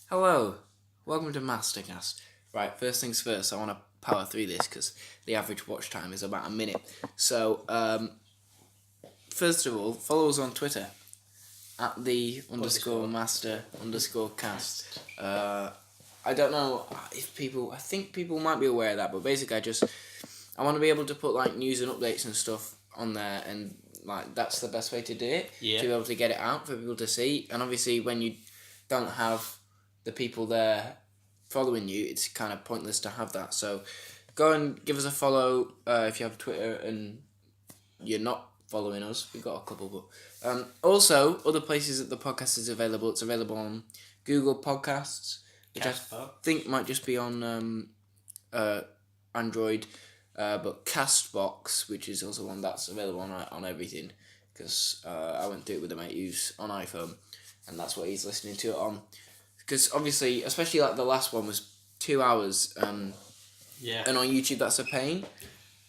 Hello, welcome to MasterCast. Right, first things first, I want to power through this because the average watch time is about a minute. So, first of all, follow us on Twitter at the _master_cast. I don't know if people, I think people might be aware of that, but basically I want to be able to put like news and updates and stuff on there, and like that's the best way to do it. Yeah. To be able to get it out for people to see, and obviously when you don't have the people there following you, it's kind of pointless to have that. So go and give us a follow if you have Twitter and you're not following us. We've got a couple, but also other places that the podcast is available. It's available on Google Podcasts, which I think might just be on Android, but Castbox, which is also one that's available on everything, because I went through it with a mate who's on iPhone, and that's what he's listening to it on. Because obviously, especially like the last one was 2 hours, and on YouTube that's a pain.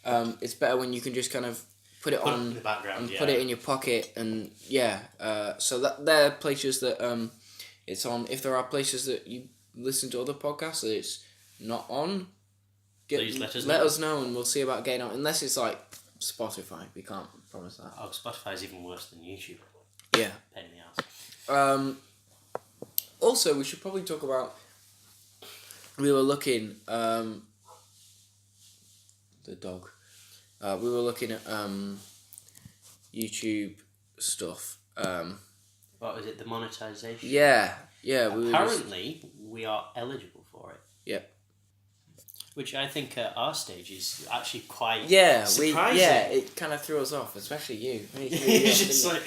It's better when you can just kind of put it on in the background, and put it in your pocket, and so that there are places that it's on. If there are places that you listen to other podcasts that it's not on, please let us know, and we'll see about getting on. Unless it's like Spotify, we can't promise that. Oh, Spotify's even worse than YouTube. Yeah. Pain in the ass. Also, we should probably talk about. We were looking. The dog. We were looking at YouTube stuff. What was it? The monetization. Yeah. Apparently, we are eligible for it. Yep. Which I think at our stage is actually quite surprising. It kind of threw us off, especially you. Just like,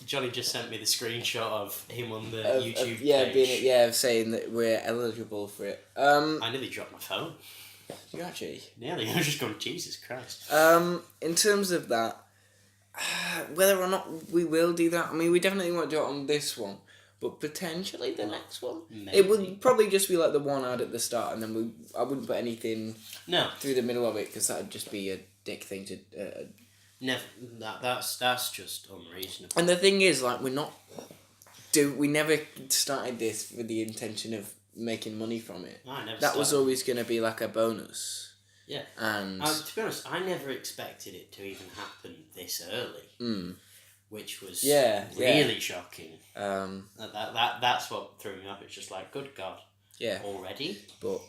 Jonny just sent me the screenshot of him on the YouTube page. saying that we're eligible for it. I nearly dropped my phone. You actually? Nearly. I was just going, Jesus Christ. In terms of that, whether or not we will do that, I mean, we definitely won't do it on this one. But potentially the next one. Maybe. It would probably just be like the one ad at the start, and then I wouldn't put anything through the middle of it, because that would just be a dick thing to. Never. That's just unreasonable. And the thing is, like, we never started this with the intention of making money from it. I never. That was always going to be like a bonus. Yeah. And to be honest, I never expected it to even happen this early. Which was really shocking. That's what threw me off. It's just like, good God. Yeah. Already? But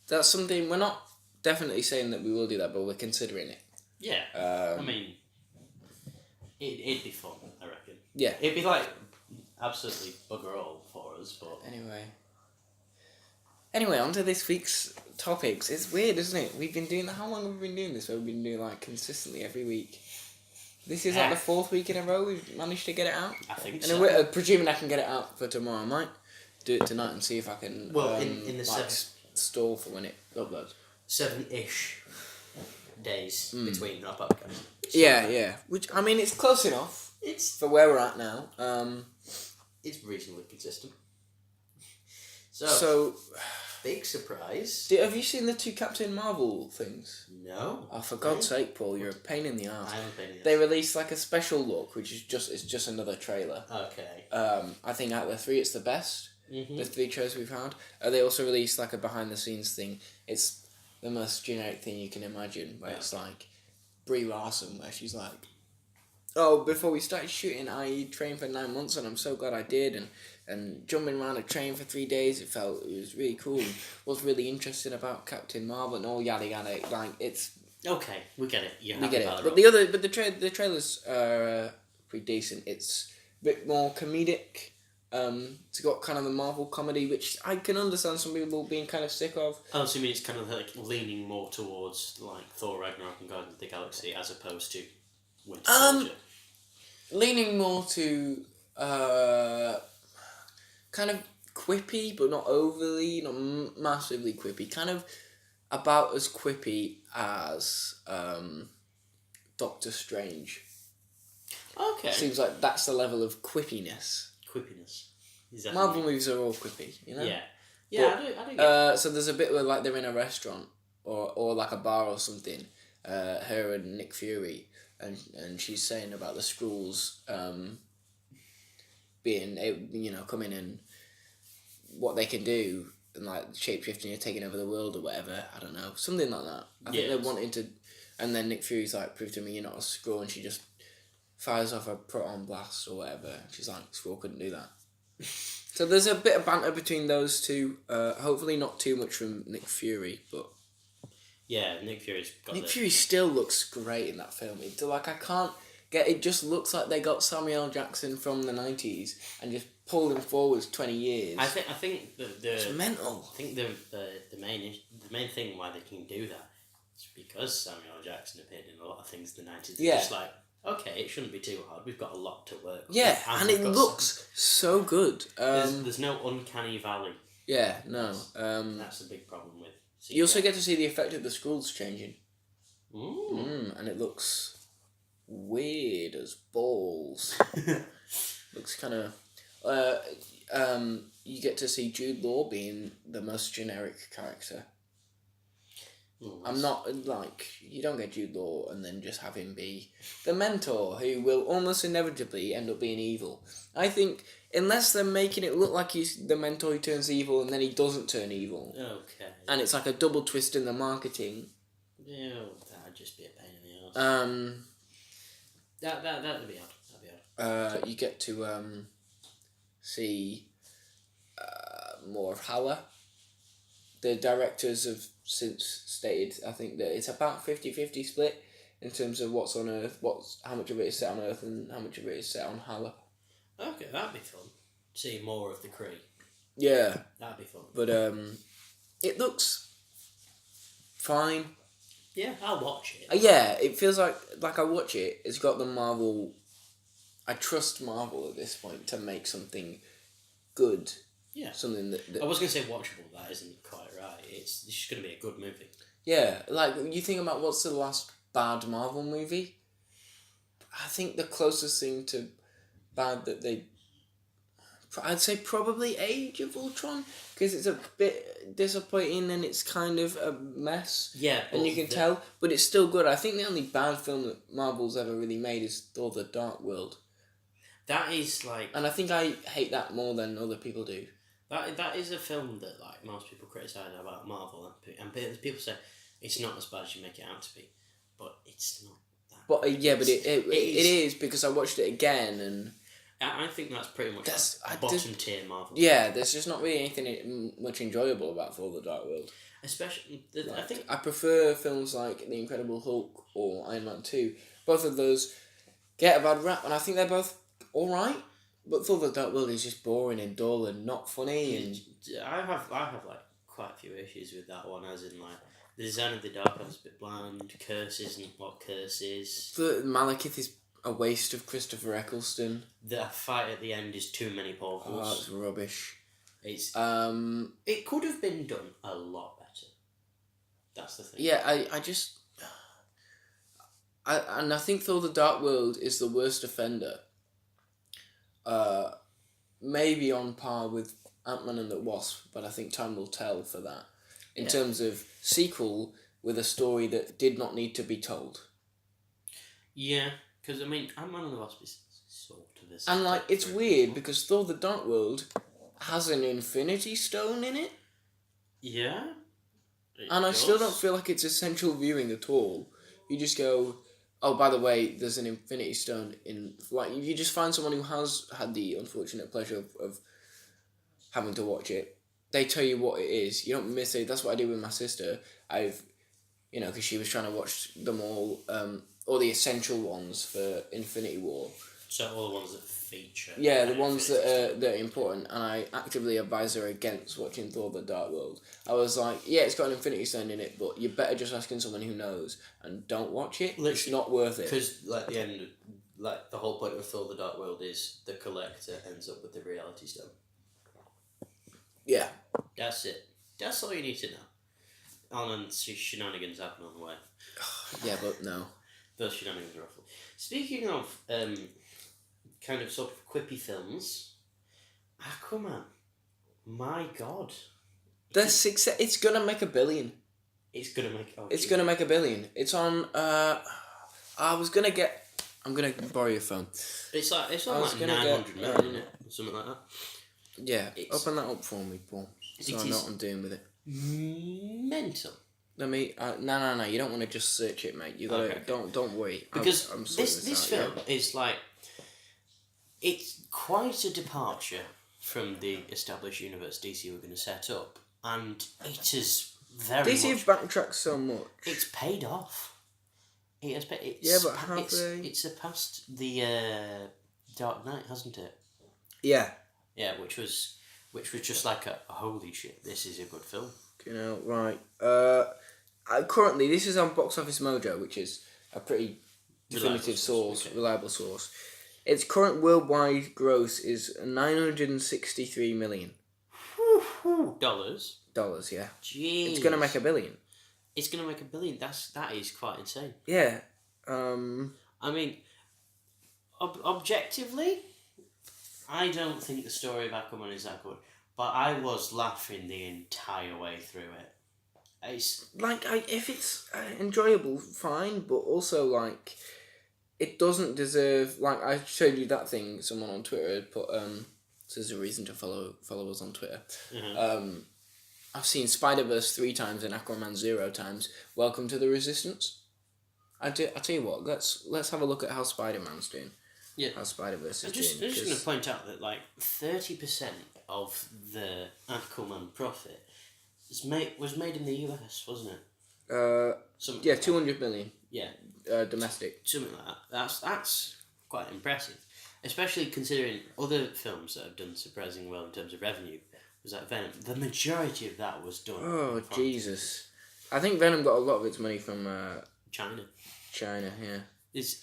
that's something, we're not definitely saying that we will do that, but we're considering it. Yeah. I mean, it'd be fun, I reckon. Yeah. It'd be like absolutely bugger all for us, but... Anyway, on to this week's topics. It's weird, isn't it? We've been doing... How long have we been doing this? We've been doing, like, consistently every week. This is like the 4th week in a row we've managed to get it out. I think so. And presuming I can get it out for tomorrow, I might do it tonight and see if I can in the stall for when it uploads. 7-ish days between our podcasts. So yeah. Which, I mean, it's close enough. It's for where we're at now. It's reasonably consistent. So big surprise. Have you seen the 2 Captain Marvel things? No. Oh, for God's sake, Paul, you're a pain in the arse. I am a pain in the arse. They released like a special look, which is just another trailer. Okay. I think out of the 3, it's the best. The 3 trailers we've had. They also released like a behind the scenes thing. It's the most generic thing you can imagine, where it's like Brie Larson, where she's like, "Oh, before we started shooting, I trained for 9 months, and I'm so glad I did." And jumping around a train for 3 days, it was really cool. And what's really interesting about Captain Marvel and all yada yada, like it's. Okay, we get it. We get it. But the trailers are pretty decent. It's a bit more comedic. It's got kind of the Marvel comedy, which I can understand some people being kind of sick of. Oh, so you mean it's kind of like leaning more towards like Thor Ragnarok and Guardians of the Galaxy as opposed to Winter Soldier? Leaning more to kind of quippy, but not overly, not massively quippy. Kind of about as quippy as Doctor Strange. Okay. Seems like that's the level of quippiness. Marvel movies are all quippy, you know? Yeah. Yeah, but, I do get it. So there's a bit where like they're in a restaurant or like a bar or something, her and Nick Fury, and she's saying about the Skrulls being, coming and what they can do and like shape-shifting and taking over the world or whatever. I don't know, something like that. I think they're wanting to, and then Nick Fury's like, prove to me you're not a Skrull, and she just fires off a proton blast or whatever. She's like, Skrull couldn't do that. So there's a bit of banter between those two. Hopefully not too much from Nick Fury, but yeah, Nick Fury's got Nick Fury still looks great in that film. It's like I can't get it. Just looks like they got Samuel L. Jackson from the 90s and just pulled him forwards 20 years. I think it's mental. I think the main thing why they can do that is because Samuel L. Jackson appeared in a lot of things in the 90s. Yeah. Just like, okay, it shouldn't be too hard. We've got a lot to work with. Yeah, and it looks so good. There's no uncanny valley. Yeah, no. That's a big problem with CGI. You also get to see the effect of the Skrulls changing. Ooh. And it looks weird as balls. Looks kind of... you get to see Jude Law being the most generic character. I'm not, like, you don't get Jude Law and then just have him be the mentor who will almost inevitably end up being evil. I think, unless they're making it look like he's the mentor who turns evil and then he doesn't turn evil. Okay. And it's like a double twist in the marketing. Yeah, that'd just be a pain in the arse. That'd be odd. You get to, see, more of Halla. The directors have since stated, I think, that it's about 50-50 split in terms of what's on Earth, how much of it is set on Earth and how much of it is set on Halla. Okay, that'd be fun. See more of the Kree. Yeah. That'd be fun. But it looks fine. Yeah, I'll watch it. Yeah, it feels like I watch it, it's got the Marvel... I trust Marvel at this point to make something good. Yeah. Something that I was going to say watchable, that isn't quite right. It's just going to be a good movie. Yeah, like, you think about what's the last bad Marvel movie? I think the closest thing to bad that they... I'd say probably Age of Ultron, because it's a bit disappointing and it's kind of a mess. Yeah. And you can tell, but it's still good. I think the only bad film that Marvel's ever really made is Thor: The Dark World. That is like... And I think I hate that more than other people do. That is a film that like most people criticise about Marvel, and people say it's not as bad as you make it out to be, but it's not that. But it is because I watched it again and I think that's pretty much bottom tier Marvel. Yeah, there's just not really anything much enjoyable about Thor: The Dark World. Especially, I think I prefer films like The Incredible Hulk or Iron Man 2. Both of those get a bad rap, and I think they're both all right. But Thor: The Dark World is just boring and dull and not funny. And I have like quite a few issues with that one, as in like the design of the Dark World's a bit bland. Curses and what curses. The Malekith is a waste of Christopher Eccleston. The fight at the end is too many portals. Oh, it's rubbish. It's it could have been done a lot better. That's the thing. Yeah, I think Thor: The Dark World is the worst offender. Maybe on par with Ant-Man and the Wasp, but I think time will tell for that. In terms of sequel with a story that did not need to be told. Yeah, because I mean, Ant-Man and the Wasp is sort of this. And like, it's weird because Thor: The Dark World has an Infinity Stone in it. Yeah. And I still don't feel like it's essential viewing at all. You just go, oh, by the way, there's an Infinity Stone in... Like, you just find someone who has had the unfortunate pleasure of having to watch it. They tell you what it is. You don't miss it. That's what I did with my sister. Because she was trying to watch them all the essential ones for Infinity War. So all the ones that feature... Yeah, the ones that are important. And I actively advise her against watching Thor: The Dark World. I was like, yeah, it's got an Infinity Stone in it, but you're better just asking someone who knows and don't watch it. Literally, it's not worth it. Because, like, the end... Like, the whole point of Thor: The Dark World is the collector ends up with the Reality Stone. Yeah. That's it. That's all you need to know. And then shenanigans happen on the way. Yeah, but no. Those shenanigans are awful. Speaking of kind of sort of quippy films, Aquaman. My God. It's gonna make $1 billion. It's gonna make. It's gonna make $1 billion. It's on. I'm gonna borrow your phone. It's on like 900 million, isn't it? Something like that. Yeah, open that up for me, Paul. So I know what I'm doing with it. Mental. No, you don't want to just search it, mate. You gotta, don't worry. Because this film is like, it's quite a departure from the established universe DC were going to set up, and it is very DC have backtracked so much. It's paid off. It has paid. It's surpassed the Dark Knight, hasn't it? Yeah. Yeah, which was just like a holy shit. This is a good film. You know, right. Currently, this is on Box Office Mojo, which is a pretty definitive reliable source. Its current worldwide gross is $963 million. Dollars? Dollars, yeah. Jeez. It's going to make $1 billion. It's going to make $1 billion. That is quite insane. Yeah. I mean, objectively, I don't think the story of Aquaman is that good, but I was laughing the entire way through it. It's like, if it's enjoyable, fine, but also like, it doesn't deserve. Like, I showed you that thing someone on Twitter had put. So there's a reason to follow us on Twitter. Mm-hmm. I've seen Spider-Verse 3 times and Aquaman 0 times. Welcome to the Resistance. I tell you what. Let's have a look at how Spider-Man's doing. Yeah. How Spider-Verse is doing. I'm just going to point out that like 30% of the Aquaman profit was made in the US, wasn't it? Yeah, 200 million. Yeah. Domestic. Something like that. That's quite impressive, especially considering other films that have done surprisingly well in terms of revenue. Was that Venom? The majority of that was done. Oh Jesus! I think Venom got a lot of its money from China. China, yeah. It's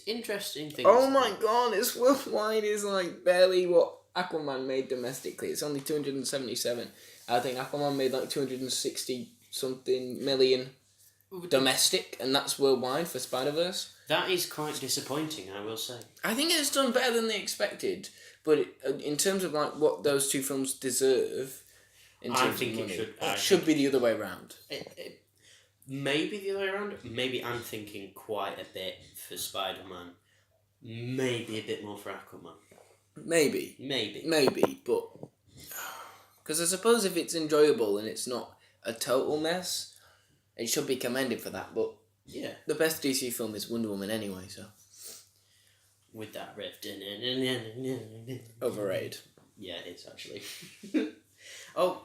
interesting things. Oh my God! Its worldwide is like barely what Aquaman made domestically. It's only 277. I think Aquaman made like 260 something million domestic, and that's worldwide for Spider-Verse. That is quite disappointing, I will say. I think it's done better than they expected, but in terms of like what those two films deserve, in terms of money, it should be the other way around. Maybe the other way around. Maybe I'm thinking quite a bit for Spider-Man. Maybe a bit more for Aquaman. Maybe, but because I suppose if it's enjoyable and it's not a total mess, it should be commended for that. But yeah, the best DC film is Wonder Woman anyway. So with that riff, overrated. Yeah, it is actually. Oh,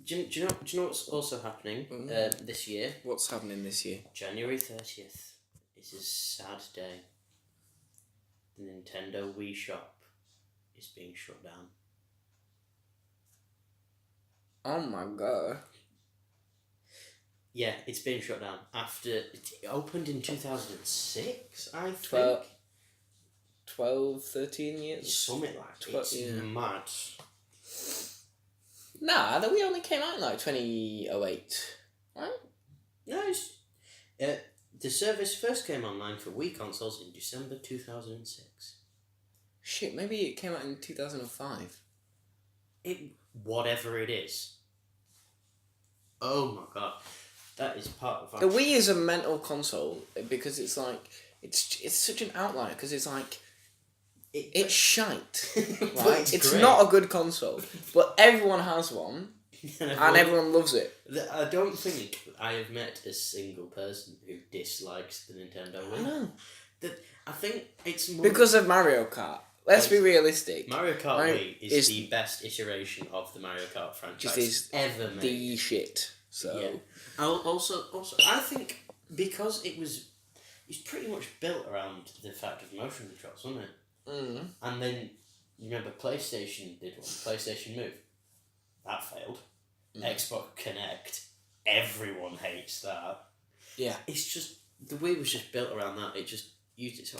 do you know what's also happening this year? What's happening this year? January 30th. It's a sad day. The Nintendo Wii shop is being shut down. Oh my God. Yeah, it's been shut down after it opened in 2006, I think. 12, 13 years? Something like that. It's mad. Nah, we only came out in like 2008, right? No, the service first came online for Wii consoles in December 2006. Shit, maybe it came out in 2005. Whatever it is. Oh my God. That is part of... The Wii is a mental console because it's like... It's such an outlier because it's like... It's shite. Right? It's not a good console. But everyone has one. And everyone loves it. I don't think I have met a single person who dislikes the Nintendo Wii. I know. I think it's more... Because of Mario Kart. Let's be realistic. Mario Kart Wii is the best iteration of the Mario Kart franchise ever made. The shit. So... Yeah. Also, I think because it's pretty much built around the fact of motion controls, wasn't it? Mm. And then, you remember PlayStation did one, PlayStation Move. That failed. Xbox Connect. Everyone hates that. Yeah. It's just, the Wii was just built around that. It just used it so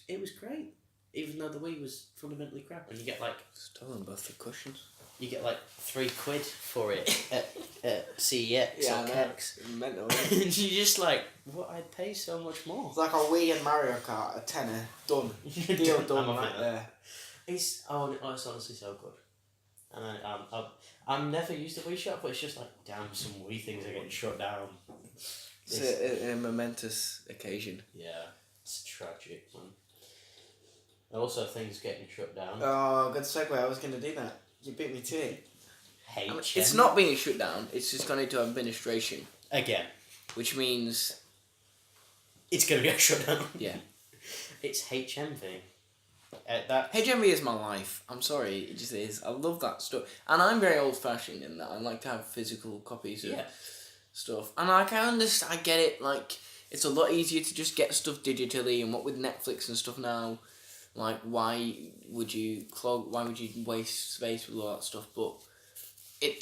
it was great. Even though the Wii was fundamentally crap. And you get like... Stolen both the cushions. You get like £3 for it at CEX or Kex. Mental. And you're just like, what? I'd pay so much more. It's like a Wii and Mario Kart, a tenner, done. Deal done right there. It's honestly so good. And I've never used the Wii shop, but it's just like, damn, some Wii things are getting shut down. It's a momentous occasion. Yeah, it's tragic, man. Also, things getting shut down. Oh, good segue. I was going to do that. You beat me to it. HM. It's not being shut down. It's just gone into administration. Again. Which means... It's going to get shut down. Yeah. It's HMV. HMV is my life. I'm sorry, it just is. I love that stuff. And I'm very old-fashioned in that. I like to have physical copies of stuff. And I understand, I get it, like, it's a lot easier to just get stuff digitally, and what with Netflix and stuff now, like, why would you waste space with all that stuff? But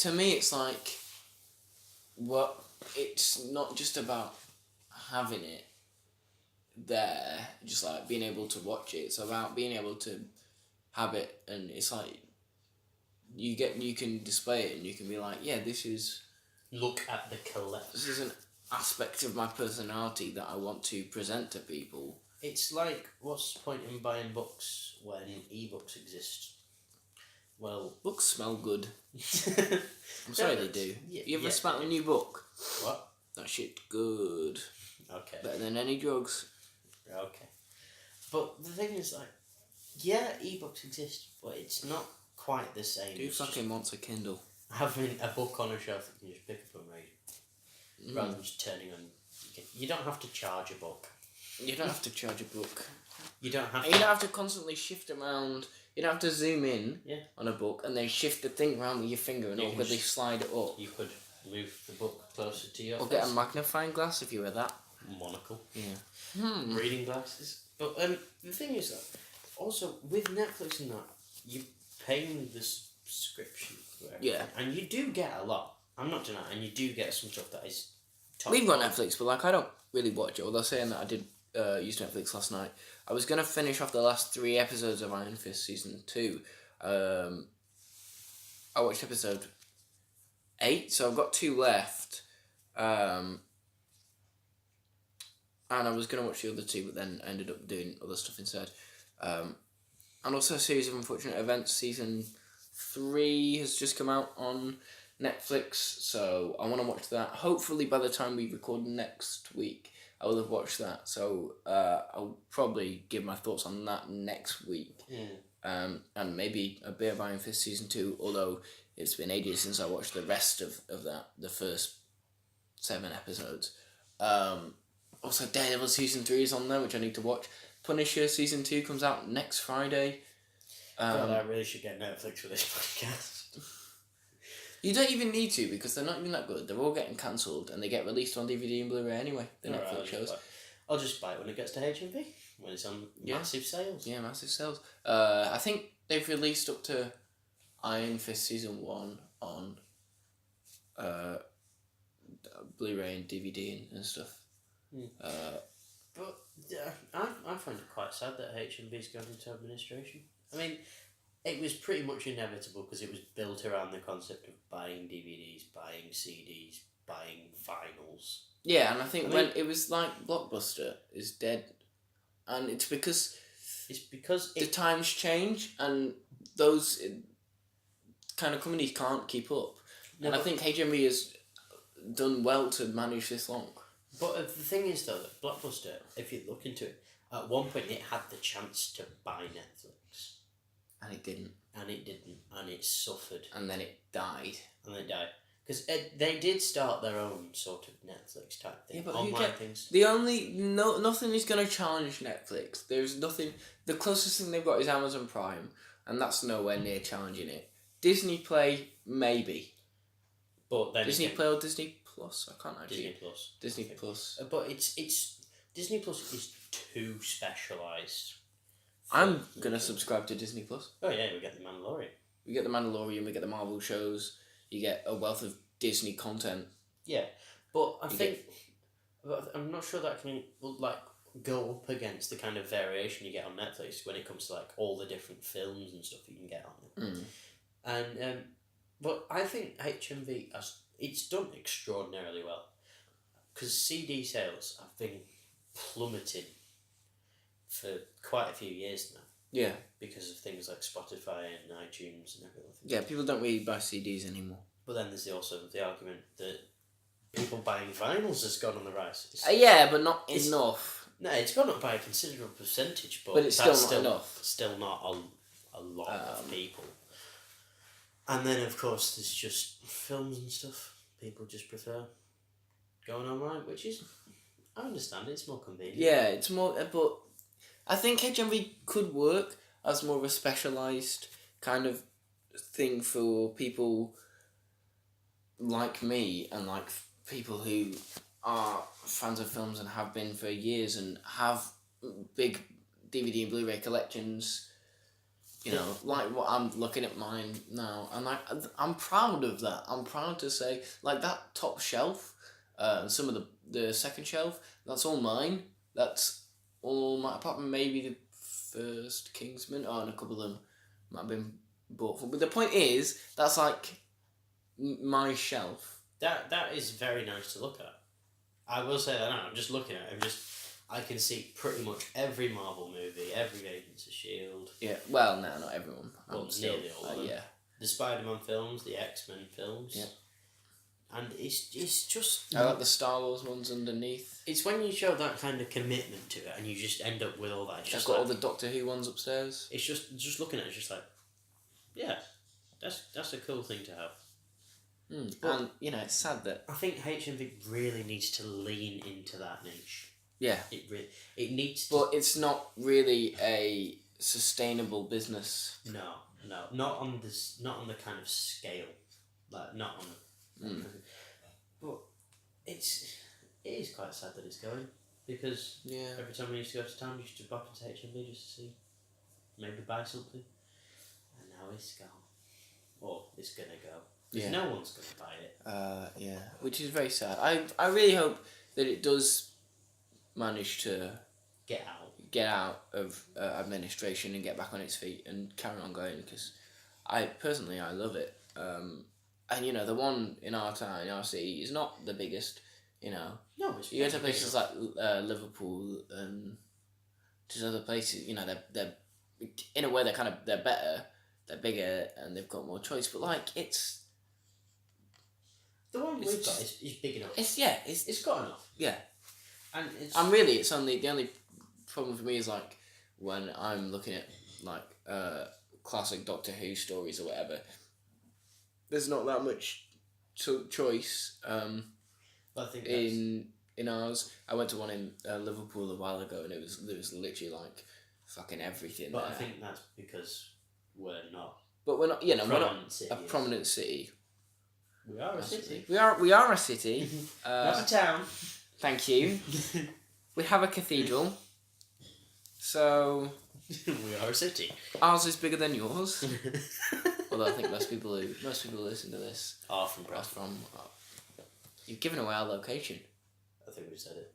to me, it's like, it's not just about having it there, just like being able to watch it. It's about being able to have it, and it's like you can display it, and you can be like, yeah, this is... Look at the collection. This is an aspect of my personality that I want to present to people. It's like, what's the point in buying books when ebooks exist? Well... Books smell good. I'm sorry they do. You ever smell a new book? What? That shit good. Okay. Better than any drugs. Okay. But the thing is, like, yeah, ebooks exist, but it's not quite the same. Who fucking wants a Kindle? Having a book on a shelf that you can just pick up and read, rather than just turning on. You don't have to charge a book. You don't have to charge a book. You don't have. And you don't have to constantly shift around. You don't have to zoom in on a book and then shift the thing around with your finger and awkwardly slide it up. You could move the book closer to your face. Or get a magnifying glass if you were that. Monocle. Yeah. Reading glasses. But the thing is that also with Netflix and that, you're paying the subscription for everything. Yeah. And you do get a lot. I'm not denying, and you do get some stuff that is top. We've got Netflix, but like I don't really watch it. Although saying that I did use Netflix last night. I was gonna finish off the last 3 episodes of Iron Fist season 2. I watched episode 8, so I've got 2 left. And I was going to watch the other 2, but then I ended up doing other stuff instead. And also a series of unfortunate events. Season 3 has just come out on Netflix, so I want to watch that. Hopefully by the time we record next week, I will have watched that. So I'll probably give my thoughts on that next week. And maybe a bit of Iron Fist season 2, although it's been ages since I watched the rest of that, the first 7 episodes. Also, Daredevil season 3 is on there, which I need to watch. Punisher season 2 comes out next Friday. God, I really should get Netflix for this podcast. You don't even need to, because they're not even that good. They're all getting cancelled, and they get released on DVD and Blu-ray anyway. The Netflix shows. I'll just buy it when it gets to HMV, when it's on massive sales. Yeah, massive sales. I think they've released up to Iron Fist season 1 on Blu-ray and DVD and stuff. But I find it quite sad that HMV's gone into administration. I mean, it was pretty much inevitable because it was built around the concept of buying DVDs, buying CDs, buying vinyls. Yeah, and I think when it was like Blockbuster is dead, and it's because the times change and those kind of companies can't keep up. No, and I think HMV has done well to manage this long. But the thing is, though, that Blockbuster, if you look into it, at one point it had the chance to buy Netflix. And it didn't. And it suffered. And then it died. Because they did start their own sort of Netflix type thing. Yeah, but online things. Nothing is going to challenge Netflix. There's nothing. The closest thing they've got is Amazon Prime, and that's nowhere near challenging it. Disney Play, maybe. But then Disney Play or Disney Plus? I can't actually. Disney Plus. But it's Disney Plus is too specialised. I'm gonna subscribe to Disney Plus. Oh yeah, we get the Mandalorian. We get the Mandalorian. We get the Marvel shows. You get a wealth of Disney content. Yeah, but I'm not sure that can like go up against the kind of variation you get on Netflix when it comes to like all the different films and stuff you can get on it. And but I think HMV it's done extraordinarily well because CD sales have been plummeting for quite a few years now. Yeah. Because of things like Spotify and iTunes and everything. Yeah, people don't really buy CDs anymore. But then there's also the argument that people buying vinyls has gone on the rise. Yeah, but not enough. No, it's gone up by a considerable percentage, but it's that's still not enough. Still not a lot of people. And then, of course, there's just films and stuff. People just prefer going online, which is, I understand, it's more convenient. Yeah, it's more, but I think HMV could work as more of a specialised kind of thing for people like me and like people who are fans of films and have been for years and have big DVD and Blu-ray collections. You know, like what I'm looking at mine now, and like I'm proud of that. I'm proud to say, like that top shelf, some of the second shelf, that's all mine. That's all mine, apart from maybe the first Kingsman, and a couple of them might have been bought for. But the point is, that's like my shelf. That is very nice to look at. I will say that now. I'm just looking at it. I can see pretty much every Marvel movie, every Agents of S.H.I.E.L.D. Yeah, well, no, not everyone. Well, nearly all of them. Yeah. The Spider-Man films, the X-Men films. Yeah. And it's just... I like the Star Wars ones underneath. It's when you show that kind of commitment to it and you just end up with all that. I've got all the Doctor Who ones upstairs. It's just looking at it, it's just like, yeah, that's a cool thing to have. And, you know, it's sad that... I think HMV really needs to lean into that niche. Yeah. It needs to... But it's not really a sustainable business. No. Not on the kind of scale. Like, not on the... But it is quite sad that it's going. Because every time we used to go to town, we used to pop into HMV just to see, maybe buy something. And now it's gone. Or it's going to go. Because no one's going to buy it. Which is very sad. I really hope that it does manage to get out of administration and get back on its feet and carry on going, because I love it. And you know, the one in our town, in our city, is not the biggest. You know, no, you go to places like Liverpool and just other places. You know, they're in a way they're better, they're bigger, and they've got more choice. But like it's. The one we've got is big enough. It's got enough. Yeah. And really, it's only the only problem for me is like when I'm looking at like classic Doctor Who stories or whatever. There's not that much choice. I think in ours. I went to one in Liverpool a while ago, and there was literally like fucking everything. But there. I think that's because we're not. But we're not. You know, we're not a city. prominent city. We are a city. We are a city. Not a town. Thank you. We have a cathedral. So we are a city. Ours is bigger than yours. Although I think most people who listen to this are from Bradford. You've given away our location. I think we've said it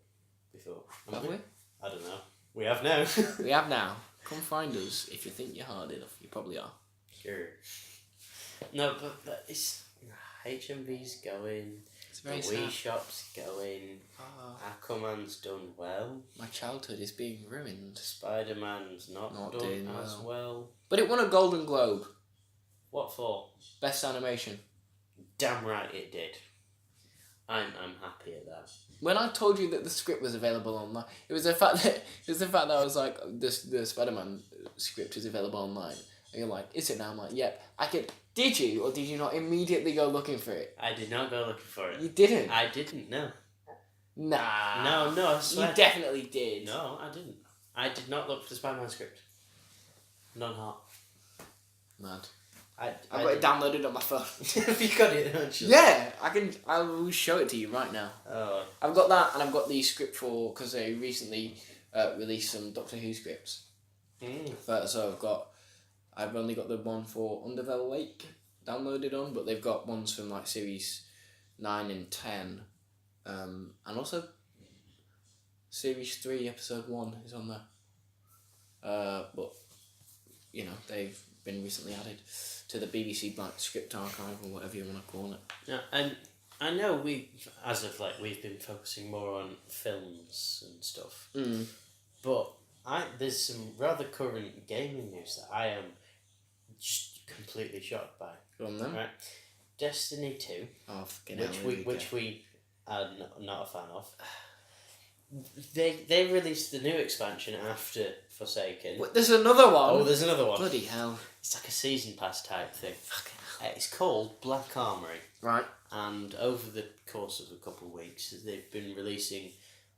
before. Have we? I don't know. We have now. We have now. Come find us if you think you're hard enough. You probably are. Sure. No, but it's HMV's going. It's very the Wii sad. Shop's going. Aquaman's done well. My childhood is being ruined. Spider-Man's not done as well. But it won a Golden Globe. What for? Best animation. Damn right it did. I'm happy at that. When I told you that the script was available online, it was the fact that I was like, the Spider-Man script is available online. And you're like, is it now? I'm like, yep. Did you or did you not immediately go looking for it? I did not go looking for it. You didn't? I didn't, no. Nah. No, I swear. You definitely did. No, I didn't. I did not look for the Spider-Man script. Non-heart. Mad. I've got it downloaded on my phone. Have you got it? Actually? Yeah, I will show it to you right now. Oh. I've got that, and I've got the script for, because they recently released some Doctor Who scripts. So I've only got the one for Undervale Lake downloaded on, but they've got ones from like series 9 and 10, and also series 3 episode 1 is on there. But you know, they've been recently added to the BBC Black Script Archive or whatever you want to call it. Yeah, and I know we've been focusing more on films and stuff. But there's some rather current gaming news that I am just completely shocked by. Go on then. Right, Destiny 2, which we are not a fan of, They released the new expansion after Forsaken. What, there's another one? Oh, there's another one. Bloody hell. It's like a season pass type thing. Fucking hell. It's called Black Armory. Right. And over the course of a couple of weeks, they've been releasing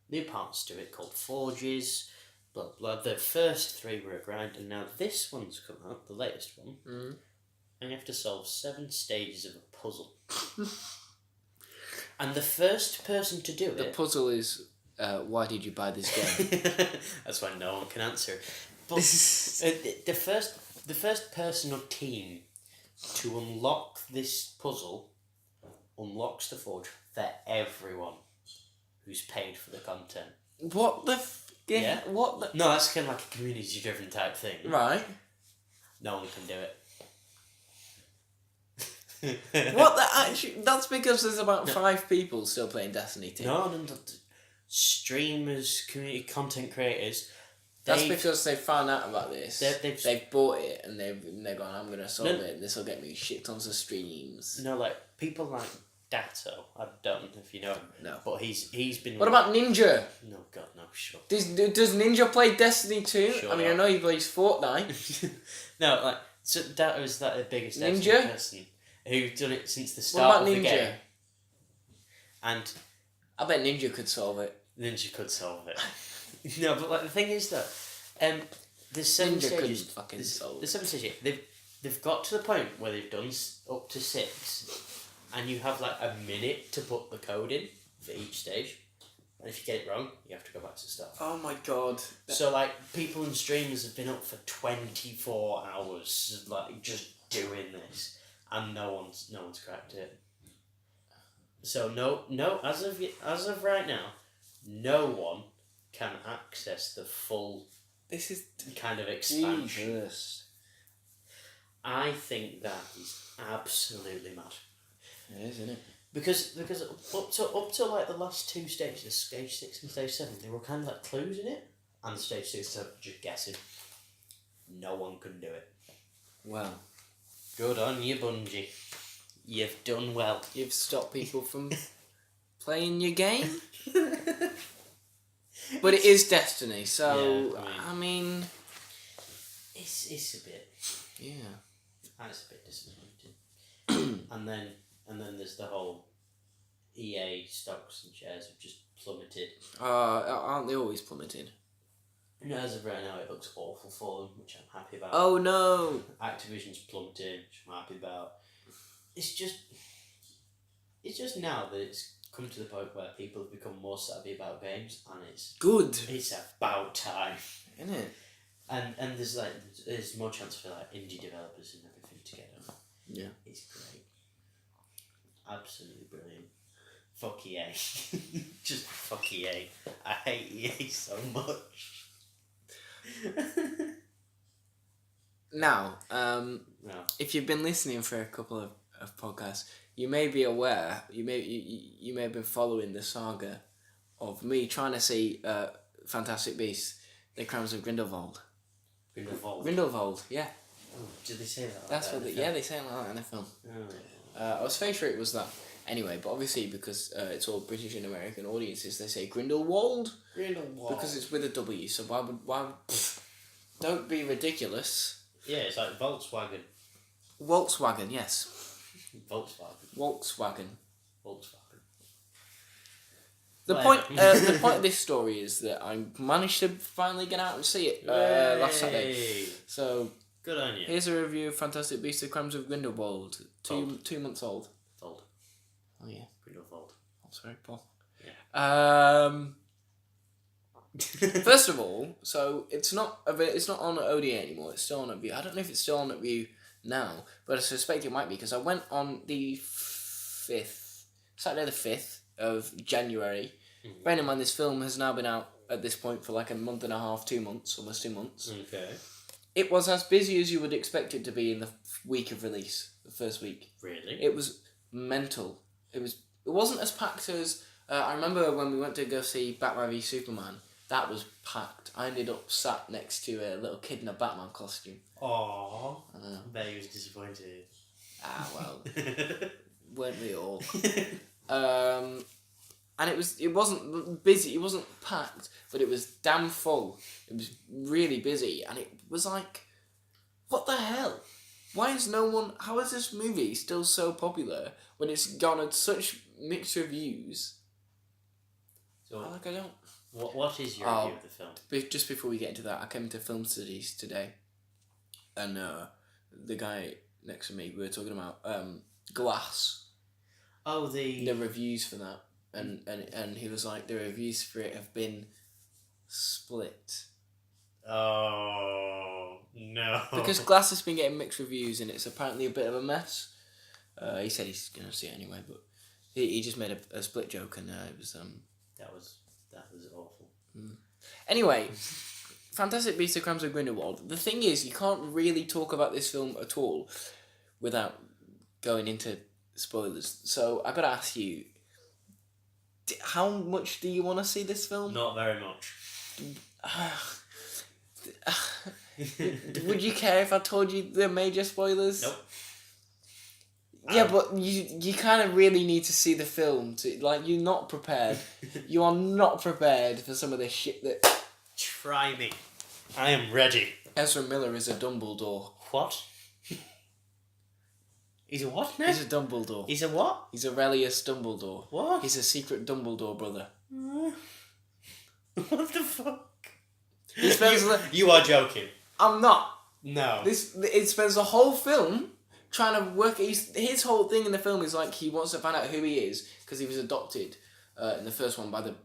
new parts to it called Forges, blah blah. The first 3 were a grind, and now this one's come out, the latest one, and you have to solve 7 stages of a puzzle. And the first person to do The it... puzzle is, why did you buy this game? That's why no one can answer it. But the first person or team to unlock this puzzle unlocks the forge for everyone who's paid for the content. What the... Yeah. What the... No, that's kind of like a community-driven type thing. Right. No one can do it. What the... Actually, that's because there's about 5 people still playing Destiny 2. No. Streamers, community content creators... That's because they found out about this. They've bought it and they're going, I'm going to solve it. This will get me shit tons of streams. No, like, people like Datto, I don't know if you know him. No. But he's been... What about Ninja? No, God, no, sure. Does Ninja play Destiny 2? Sure I mean, I know he plays Fortnite. No, like, so Datto is like the biggest Destiny Ninja person who's done it since the start of the Ninja? game. And I bet Ninja could solve it. Ninja could solve it. No, but like the thing is that there's 7 Ninja stages. couldn't fucking solve it. There's 7 stages. They've got to the point where they've done up to 6, and you have like a minute to put the code in for each stage. And if you get it wrong, you have to go back to the start. Oh my god. So like people and streamers have been up for 24 hours, like just doing this, and no one's cracked it. So no, as of right now, no one can access the full. This is kind of expansion. Jesus. I think that is absolutely mad. It is, isn't it? Because up to like the last 2 stages, stage 6 and stage 7, there were kind of like clues in it, and stage 6 and 7 just guessing. No one can do it. Well, good on you, Bungie. You've done well. You've stopped people from playing your game. But it is Destiny, so yeah, I mean, it's a bit. Yeah. That's a bit disappointing. and then there's the whole EA stocks and shares have just plummeted. Aren't they always plummeted? No, as of right now, it looks awful for them, which I'm happy about. Oh no! Activision's plummeted, which I'm happy about. It's just now that it's come to the point where people have become more savvy about games, and it's good. It's about time, isn't it? And there's more chance for like indie developers and everything to get them. Yeah, it's great, absolutely brilliant. Fuck EA, just fuck EA. I hate EA so much. Now, no. If you've been listening for a couple of podcasts, you may be aware, you may have been following the saga of me trying to see Fantastic Beasts, The Crimes of Grindelwald. Grindelwald, yeah. Oh, did they say that? That's what they say it like that in the film. Oh. I was fairly sure it was that. Anyway, but obviously because it's all British and American audiences, they say Grindelwald. Grindelwald. Because it's with a W, so why would don't be ridiculous. Yeah, it's like Volkswagen. Volkswagen, yes. Volkswagen. The point of this story is that I managed to finally get out and see it last Saturday. So good on you. Here's a review of Fantastic Beasts: The Crimes of Grindelwald. 2 months old. Old. Oh yeah. Grindelwald. That's very Paul. Yeah. First of all, so it's not on ODA anymore. It's still on at View. I don't know if it's still on at View now, but I suspect it might be because I went on the 5th, Saturday the 5th of January. Mm-hmm. Bearing in mind this film has now been out at this point for like a month and a half, 2 months, almost 2 months. Okay. It was as busy as you would expect it to be in the week of release, the first week. Really? It was mental. It wasn't as packed as I remember when we went to go see Batman v Superman. That was packed. I ended up sat next to a little kid in a Batman costume. Aww. I bet he was disappointed. Ah, well. Weren't we all? and it wasn't busy, it wasn't packed, but it was damn full. It was really busy, and it was like, what the hell? How is this movie still so popular when it's garnered such mixed reviews? So, I don't... What is your review of the film? Just before we get into that, I came to film studies today, and the guy next to me, we were talking about Glass. Oh, the reviews for that, and he was like, the reviews for it have been split. Oh no! Because Glass has been getting mixed reviews, and it's apparently a bit of a mess. He said he's gonna see it anyway, but he just made a split joke, and it was That was awful. Anyway, Fantastic Beasts of Crimes of Grindelwald. The thing is, you can't really talk about this film at all without going into spoilers. So I gotta ask you, how much do you want to see this film? Not very much. Would you care if I told you the major spoilers? Nope. Yeah, but you kind of really need to see the film to, like, you're not prepared. You are not prepared for some of the shit that... Try me. I am ready. Ezra Miller is a Dumbledore. What? He's a what now? He's a Dumbledore. He's a what? He's Aurelius Dumbledore. What? He's a secret Dumbledore brother. What the fuck? He spends you are joking. I'm not. No. It spends the whole film trying to work... His whole thing in the film is like he wants to find out who he is because he was adopted in the first one by the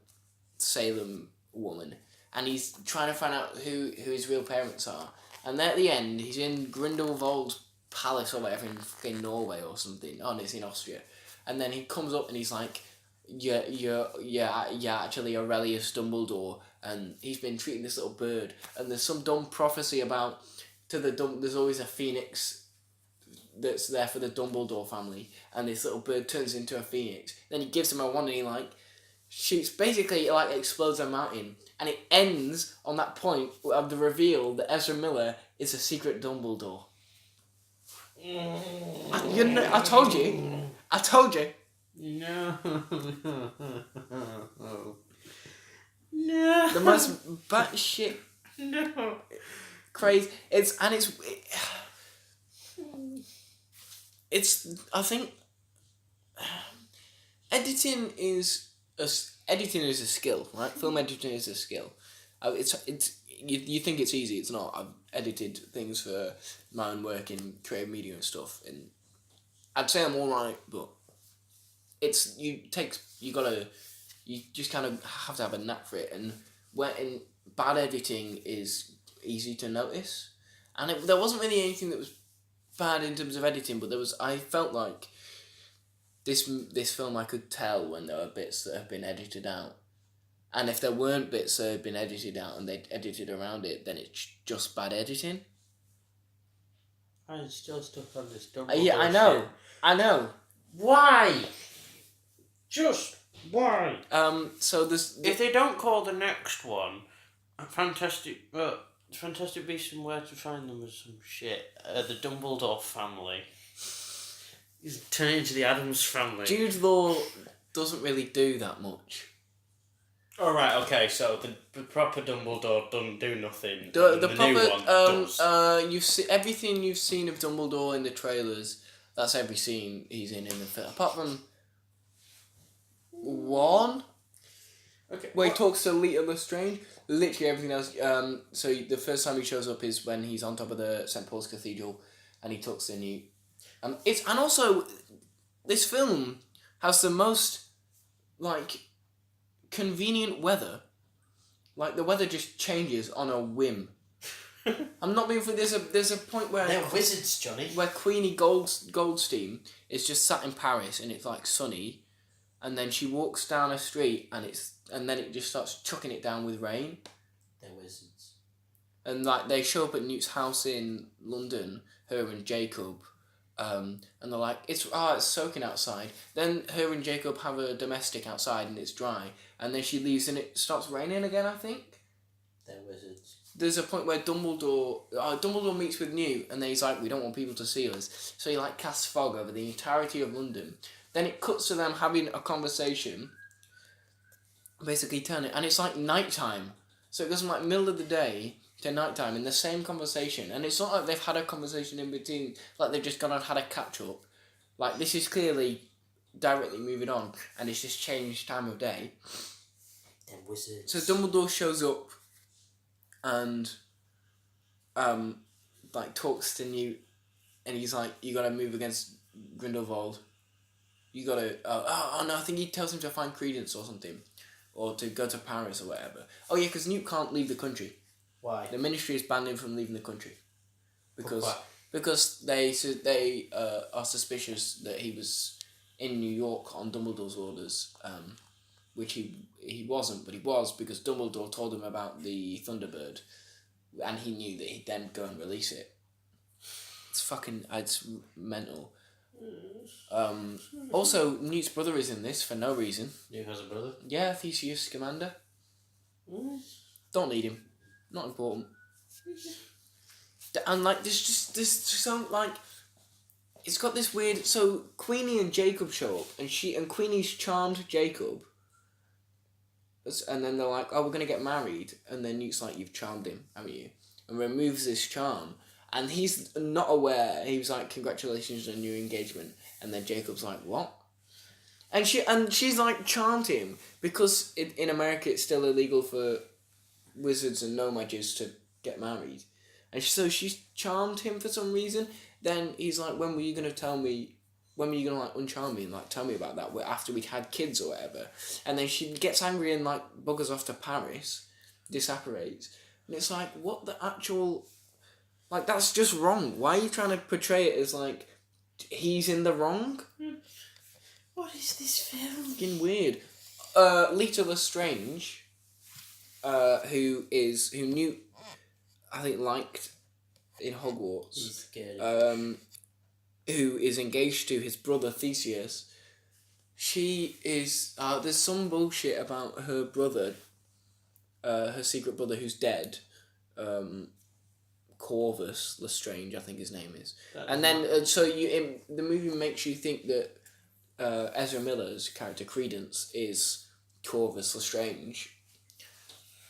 Salem woman. And he's trying to find out who his real parents are. And then at the end, he's in Grindelwald's palace or whatever in fucking Norway or something. Oh, no, it's in Austria. And then he comes up and he's like, yeah, actually Aurelius Dumbledore. And he's been treating this little bird. And there's some dumb prophecy about there's always a phoenix that's there for the Dumbledore family. And this little bird turns into a phoenix. Then he gives him a wand and he like shoots, basically like explodes a mountain. And it ends on that point of the reveal that Ezra Miller is a secret Dumbledore. I told you. I told you. No. No. The most batshit No. crazy. It's I think editing is a skill, right? Film editing is a skill. You think it's easy. It's not. I've edited things for my own work in creative media and stuff, and I'd say I'm alright, but you just kind of have to have a knack for it, and bad editing is easy to notice, and there wasn't really anything that was bad in terms of editing, but I felt like this film I could tell when there were bits that have been edited out. And if there weren't bits that had been edited out and they'd edited around it, then it's just bad editing. I'm still stuck on this Dumbledore Yeah, I know. Why? Just why? So this... If they don't call the next one Fantastic Beasts and Where to Find Them or some shit, the Dumbledore family, he's turning into the Addams family. Jude Law doesn't really do that much. Alright, okay, so the proper Dumbledore doesn't do nothing. The new one does. You've seen everything you've seen of Dumbledore in the trailers. That's every scene he's in the film, apart from one. Okay. Where he talks to Lita Lestrange. Literally everything else. So the first time he shows up is when he's on top of the St. Paul's Cathedral, and he talks to Newt. And also this film has the most convenient weather. Like the weather just changes on a whim. I'm not being... There's a point where... They're wizards, Johnny. Where Queenie Goldstein is just sat in Paris and it's like sunny, and then she walks down a street and then it just starts chucking it down with rain. They're wizards. And like they show up at Newt's house in London, her and Jacob, and they're like, it's soaking outside. Then her and Jacob have a domestic outside and it's dry, and then she leaves and it starts raining again, I think. They're wizards. There's a point where Dumbledore meets with Newt, and then he's like, we don't want people to see us. So he casts fog over the entirety of London. Then it cuts to them having a conversation, basically turn it, and it's like nighttime. So it goes from like middle of the day to nighttime in the same conversation, and it's not like they've had a conversation in between, like they've just gone and had a catch up. Like this is clearly directly moving on, and it's just changed time of day. Them wizards. So Dumbledore shows up, and like talks to Newt, and he's like, "You gotta move against Grindelwald. You gotta." Oh no, I think he tells him to find Credence or something, or to go to Paris or whatever. Oh yeah, because Newt can't leave the country. Why? The Ministry has banned him from leaving the country, because Why? because they are suspicious that he was in New York on Dumbledore's orders, which he wasn't, but he was, because Dumbledore told him about the Thunderbird, and he knew that he'd then go and release it. It's mental. Also, Newt's brother is in this for no reason. Newt has a brother? Yeah, Theseus Scamander. Don't need him. Not important. And like, there's so like, it's got this weird. So Queenie and Jacob show up, and Queenie's charmed Jacob. And then they're like, "Oh, we're gonna get married," and then Newt's like, "You've charmed him, haven't you?" And removes this charm. And he's not aware. He was like, "Congratulations on a new engagement." And then Jacob's like, "What?" And she's like, charmed him, because in America it's still illegal for wizards and no magics to get married. And so she's charmed him for some reason. Then he's like, "When were you gonna tell me? When were you gonna like uncharm me and like tell me about that? After we'd had kids or whatever?" And then she gets angry and like buggers off to Paris, disapparates. And it's like, what the actual. Like, that's just wrong. Why are you trying to portray it as, like, he's in the wrong? What is this film? Fucking weird. Lita Lestrange, who Newt, I think, liked in Hogwarts. He's scared. Who is engaged to his brother Theseus. She is, there's some bullshit about her brother, her secret brother who's dead, Corvus Lestrange, I think his name is. And then, the movie makes you think that Ezra Miller's character Credence is Corvus Lestrange.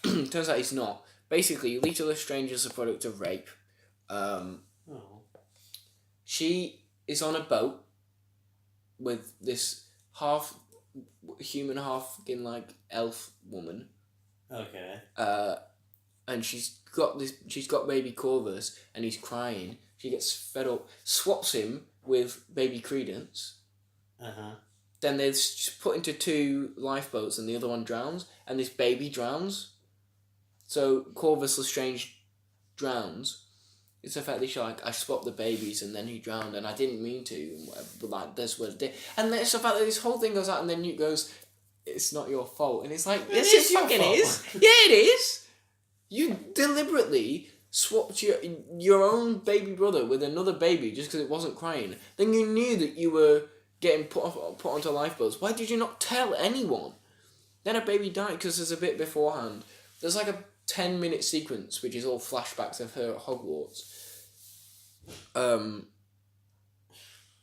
Turns out he's not. Basically, Lita Lestrange is a product of rape. She is on a boat with this half human, half fucking like elf woman. Okay. And she's got baby Corvus, and he's crying. She gets fed up, swaps him with baby Credence. Then they're just put into two lifeboats, and the other one drowns, and this baby drowns. So Corvus Lestrange drowns. It's the fact that she's like, "I swapped the babies, and then he drowned, and I didn't mean to," and whatever, but like, that's what it did. And then it's the fact that this whole thing goes out, and then Newt goes, "It's not your fault," and it's like, yes, it fucking is. Yeah, it is. You deliberately swapped your own baby brother with another baby just because it wasn't crying. Then you knew that you were getting put onto lifeboats. Why did you not tell anyone? Then a baby died because there's a bit beforehand. There's like a 10-minute sequence which is all flashbacks of her at Hogwarts.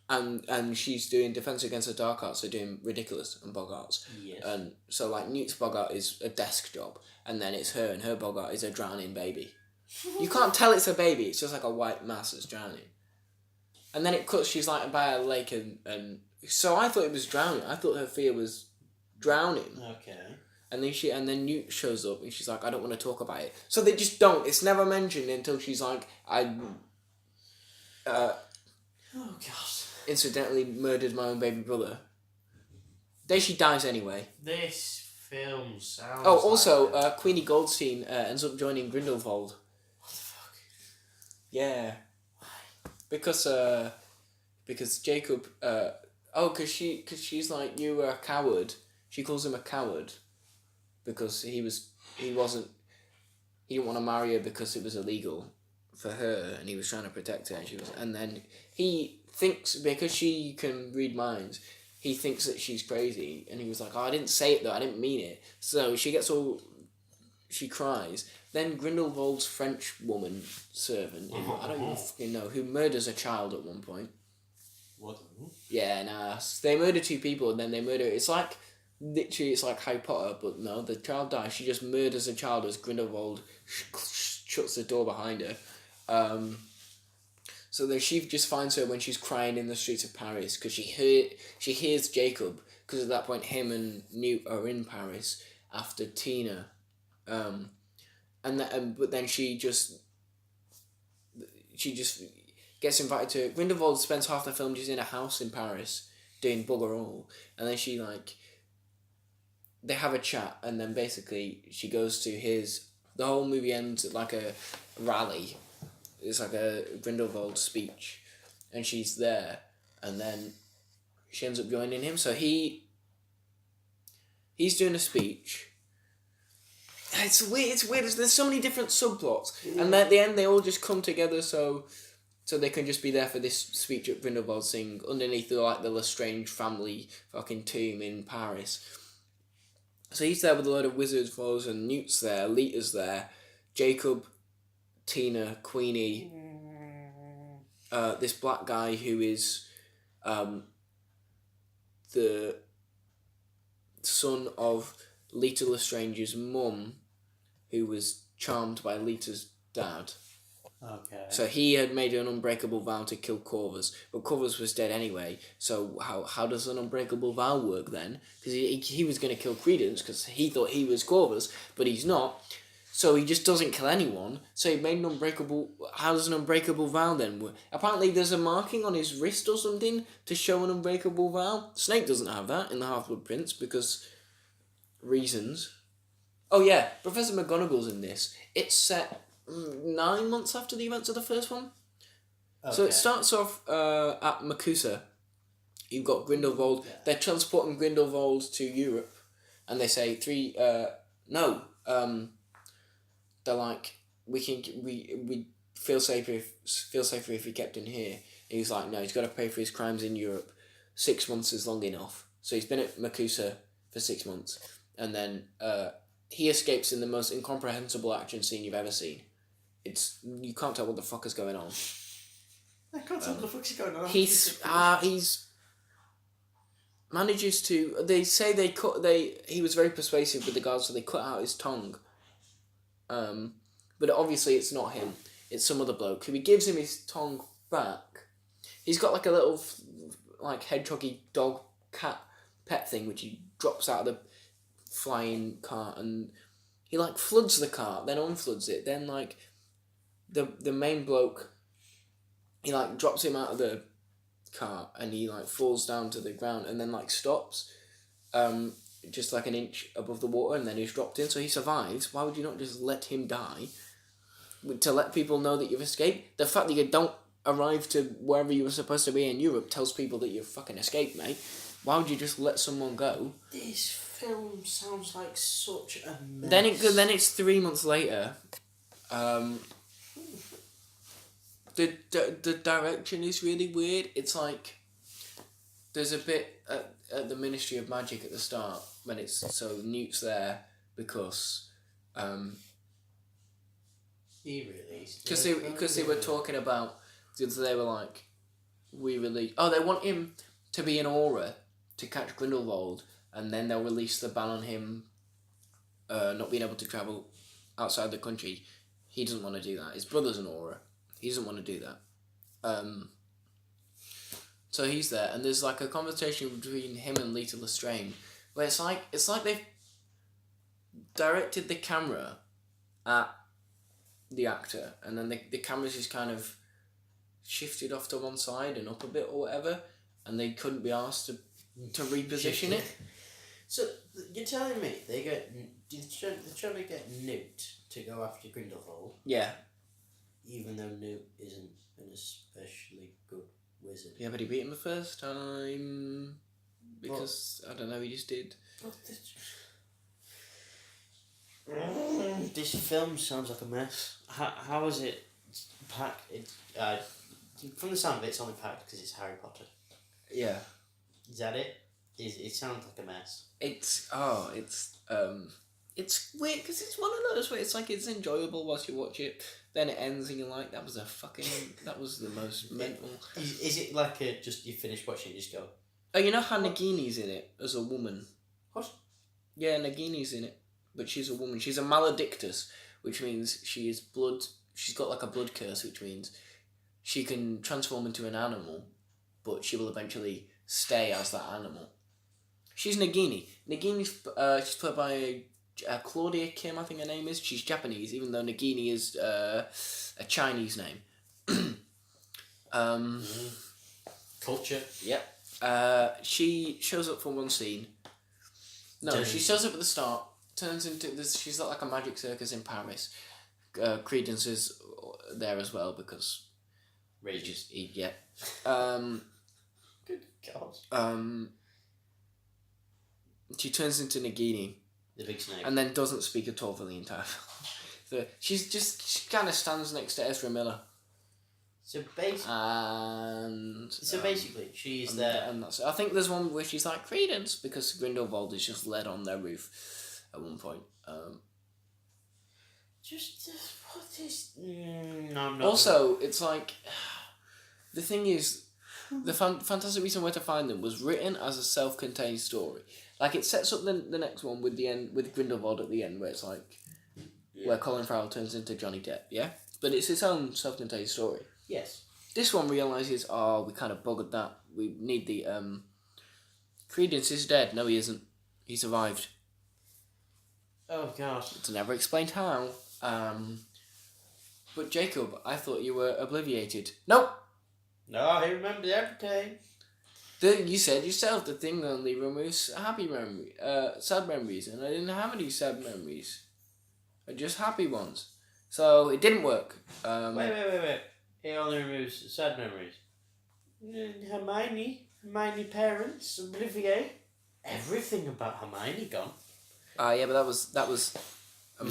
And she's doing Defense Against the Dark Arts, so doing Ridiculous and Boggarts. Yes. And so like Newt's Boggart is a desk job, and then it's her, and her Boggart is a drowning baby. You can't tell it's a baby, it's just like a white mass that's drowning. And then it cuts, she's like by a lake, and so I thought it was drowning. I thought her fear was drowning. Okay. And then Newt shows up, and she's like, "I don't want to talk about it." So they just don't. It's never mentioned until she's like, oh god. Incidentally murdered my own baby brother. Then she dies anyway. This film sounds. Oh, also, Queenie Goldstein ends up joining Grindelwald. What the fuck? Yeah. Why? Because Jacob. Because she's like, "You were a coward." She calls him a coward because he didn't want to marry her because it was illegal for her, and he was trying to protect her, and then he thinks, because she can read minds, he thinks that she's crazy, and he was like, "Oh, I didn't say it though, I didn't mean it." So she cries. Then Grindelwald's French woman servant, who I don't even fucking know, who murders a child at one point. What? Yeah, nah. They murder two people, and then they murder. It's like literally it's like Harry Potter, but no, the child dies. She just murders a child as Grindelwald shuts the door behind her. So then she just finds her when she's crying in the streets of Paris because she hears Jacob, because at that point him and Newt are in Paris after Tina, but then she just gets invited to Grindelwald. Spends half the film just in a house in Paris doing bugger all, and then they have a chat, and then basically she goes to the whole movie ends at like a rally. It's like a Grindelwald speech, and she's there, and then she ends up joining him. So he's doing a speech. It's weird. There's so many different subplots, and at the end they all just come together so they can just be there for this speech at Grindelwald saying underneath the Lestrange family fucking tomb in Paris. So he's there with a load of wizards, foes, and Newt's there, Lita's there, Jacob, Tina, Queenie, this black guy who is the son of Lita Lestrange's mum, who was charmed by Lita's dad. Okay. So he had made an unbreakable vow to kill Corvus, but Corvus was dead anyway. So how does an unbreakable vow work then? Because he was going to kill Credence because he thought he was Corvus, but he's not. So he just doesn't kill anyone. So he made an unbreakable... How does an unbreakable vow then work? Apparently there's a marking on his wrist or something to show an unbreakable vow. Snape doesn't have that in the Half-Blood Prince because... reasons. Oh yeah, Professor McGonagall's in this. It's set 9 months after the events of the first one. Okay. So it starts off at Makusa. You've got Grindelwald. Yeah. They're transporting Grindelwald to Europe, and they say they're like, we feel safer if he kept in here. And he's like, no, he's got to pay for his crimes in Europe. 6 months is long enough. So he's been at Makusa for 6 months, and then he escapes in the most incomprehensible action scene you've ever seen. You can't tell what the fuck is going on. I can't tell what the fuck is going on. He's manages to. They say he was very persuasive with the guards, so they cut out his tongue. But obviously it's not him. It's some other bloke. Who he gives him his tongue back. He's got like a little hedgehoggy dog cat pet thing which he drops out of the flying cart, and he floods the cart, then unfloods it, then the main bloke, he drops him out of the cart and he falls down to the ground and then stops just an inch above the water, and then he's dropped in, so he survives. Why would you not just let him die to let people know that you've escaped? The fact that you don't arrive to wherever you were supposed to be in Europe tells people that you've fucking escaped, mate. Why would you just let someone go? This film sounds like such a mess. Then it's 3 months later. The direction is really weird. It's there's a bit at the Ministry of Magic at the start when Newt's there because he released because they were talking about, they were we release, they want him to be an aura to catch Grindelwald, and then they'll release the ban on him not being able to travel outside the country. He doesn't want to do that. His brother's an aura. He doesn't want to do that. So he's there, and there's a conversation between him and Lita Lestrange where it's like they've directed the camera at the actor, and then the camera's just kind of shifted off to one side and up a bit or whatever, and they couldn't be asked to reposition it. So you're telling me they're trying to get Newt to go after Grindelwald? Yeah. Even though Newt isn't an especially good wizard. Yeah, but he beat him the first time because I don't know, he just did. This film sounds like a mess. How is it packed? From the sound of it, it's only packed because it's Harry Potter. Yeah. Is that it? It sounds like a mess. It's weird because it's one of those where it's it's enjoyable whilst you watch it, then it ends and you're like, that was the most mental. Is it just you finish watching and you just go, oh, you know how Nagini's in it as a woman? What? Yeah, Nagini's in it, but she's a woman. She's a maledictus, which means she is blood. She's got like a blood curse, which means she can transform into an animal, but she will eventually stay as that animal. She's Nagini. Nagini's she's played by Claudia Kim, I think her name is. She's Japanese, even though Nagini is a Chinese name. Culture. Yep. She shows up for one scene. No, she shows up at the start. Turns into this. She's like a magic circus in Paris. Credence is there as well because. Rages. Yeah. Good God. She turns into Nagini. The big snake. And then doesn't speak at all for the entire film. So she kind of stands next to Ezra Miller. So basically, she's there. And that's it. I think there's one where she's like, Credence, because Grindelwald is just led on their roof at one point. What is... no, I'm not. Also, it's like... The thing is, the Fantastic Beasts and Where to Find Them was written as a self-contained story. Like, it sets up the next one with the end, with Grindelwald at the end, where it's like... Yeah. Where Colin Farrell turns into Johnny Depp, yeah? But it's its own self-contained story. Yes. This one realises, we kind of buggered that. We need the, Credence is dead. No, he isn't. He survived. Oh, God. It's never explained how. But Jacob, I thought you were obliviated. Nope! No, he remembers everything. You said yourself the thing only removes sad memories, and I didn't have any sad memories. Just happy ones. So, it didn't work. Wait. It only removes sad memories. Hermione parents, obliviate. Everything about Hermione gone. Yeah, but that was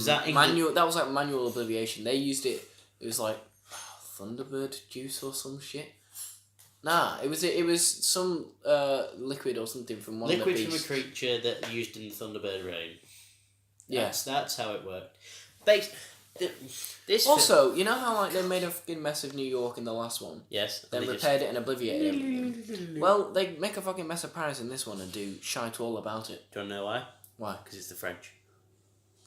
that manual? That was like manual obliviation. They used it. It was like Thunderbird juice or some shit. Nah, it was some liquid or something from one of the beasts. Liquid from a creature that used in the Thunderbird rain. Yes, that's how it worked. This also, film, you know how like they made a fucking mess of New York in the last one? Yes. Then repaired it and obliviated everything. Well, they make a fucking mess of Paris in this one and do shite all about it. Do you want to know why? Why? Because it's the French.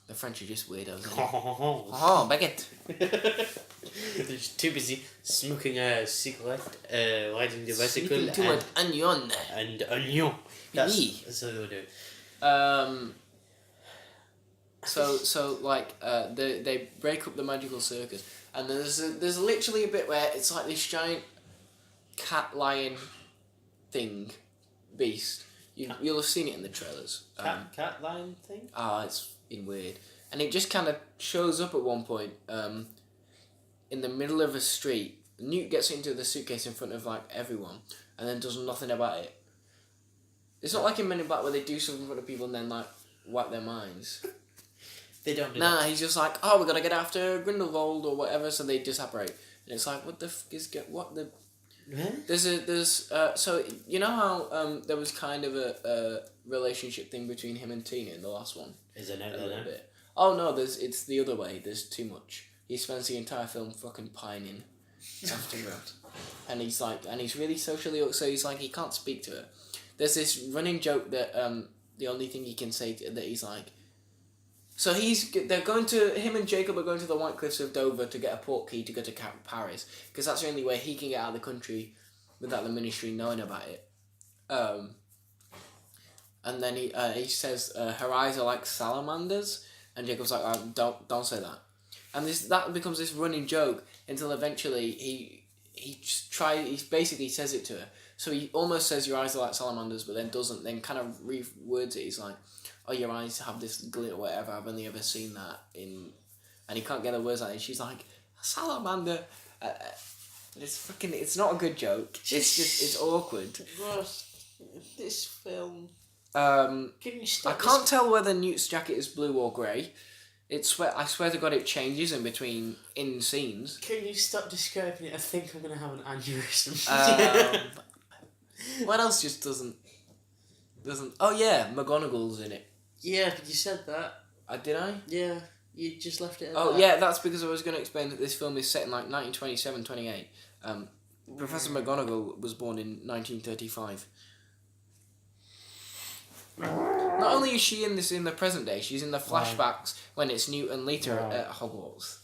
The French are just weirdos. Oh, baguette. They're just too busy smoking a cigarette, riding the bicycle, Sleeping to an onion. And onion. That's what they do. So they break up the magical circus, and there's literally a bit where it's like this giant cat lion thing, beast. You'll have seen it in the trailers. Cat lion thing. It's been weird, and it just kind of shows up at one point. In the middle of a street, Newt gets into the suitcase in front of like everyone, and then does nothing about it. It's not like in Men in Black where they do something in front of people and then like wipe their minds. They don't do that. He's just like, we're gonna get after Grindelwald or whatever, so they just separate. And it's like, what the f is what the? Huh? So you know how there was kind of a relationship thing between him and Tina in the last one. Is there no? A little bit. Oh no, it's the other way. There's too much. He spends the entire film fucking pining after her, and he's really socially, so he's like he can't speak to her. There's this running joke that the only thing he can say that he's like. So him and Jacob are going to the White Cliffs of Dover to get a port key to go to Paris, because that's the only way he can get out of the country without the ministry knowing about it. And then he says her eyes are like salamanders, and Jacob's like, don't say that. And that becomes this running joke until eventually he basically says it to her. So he almost says your eyes are like salamanders, but then doesn't. Then kind of rewords it. He's like, "Oh, your eyes have this glint or whatever. I've only ever seen that in," and he can't get the words out. And she's like, "Salamander." It's not a good joke. It's awkward. This film. Can you stop? I can't tell whether Newt's jacket is blue or grey. I swear to God, it changes in scenes. Can you stop describing it? I think I'm gonna have an aneurysm. What else just doesn't? Oh yeah, McGonagall's in it. Yeah, but you said that. Did I? Yeah, you just left it at that. that. Yeah, that's because I was going to explain that this film is set in like 1927, 28. Professor McGonagall was born in 1935. Not only is she in this in the present day, she's in the flashbacks when it's Newt and Lita at Hogwarts.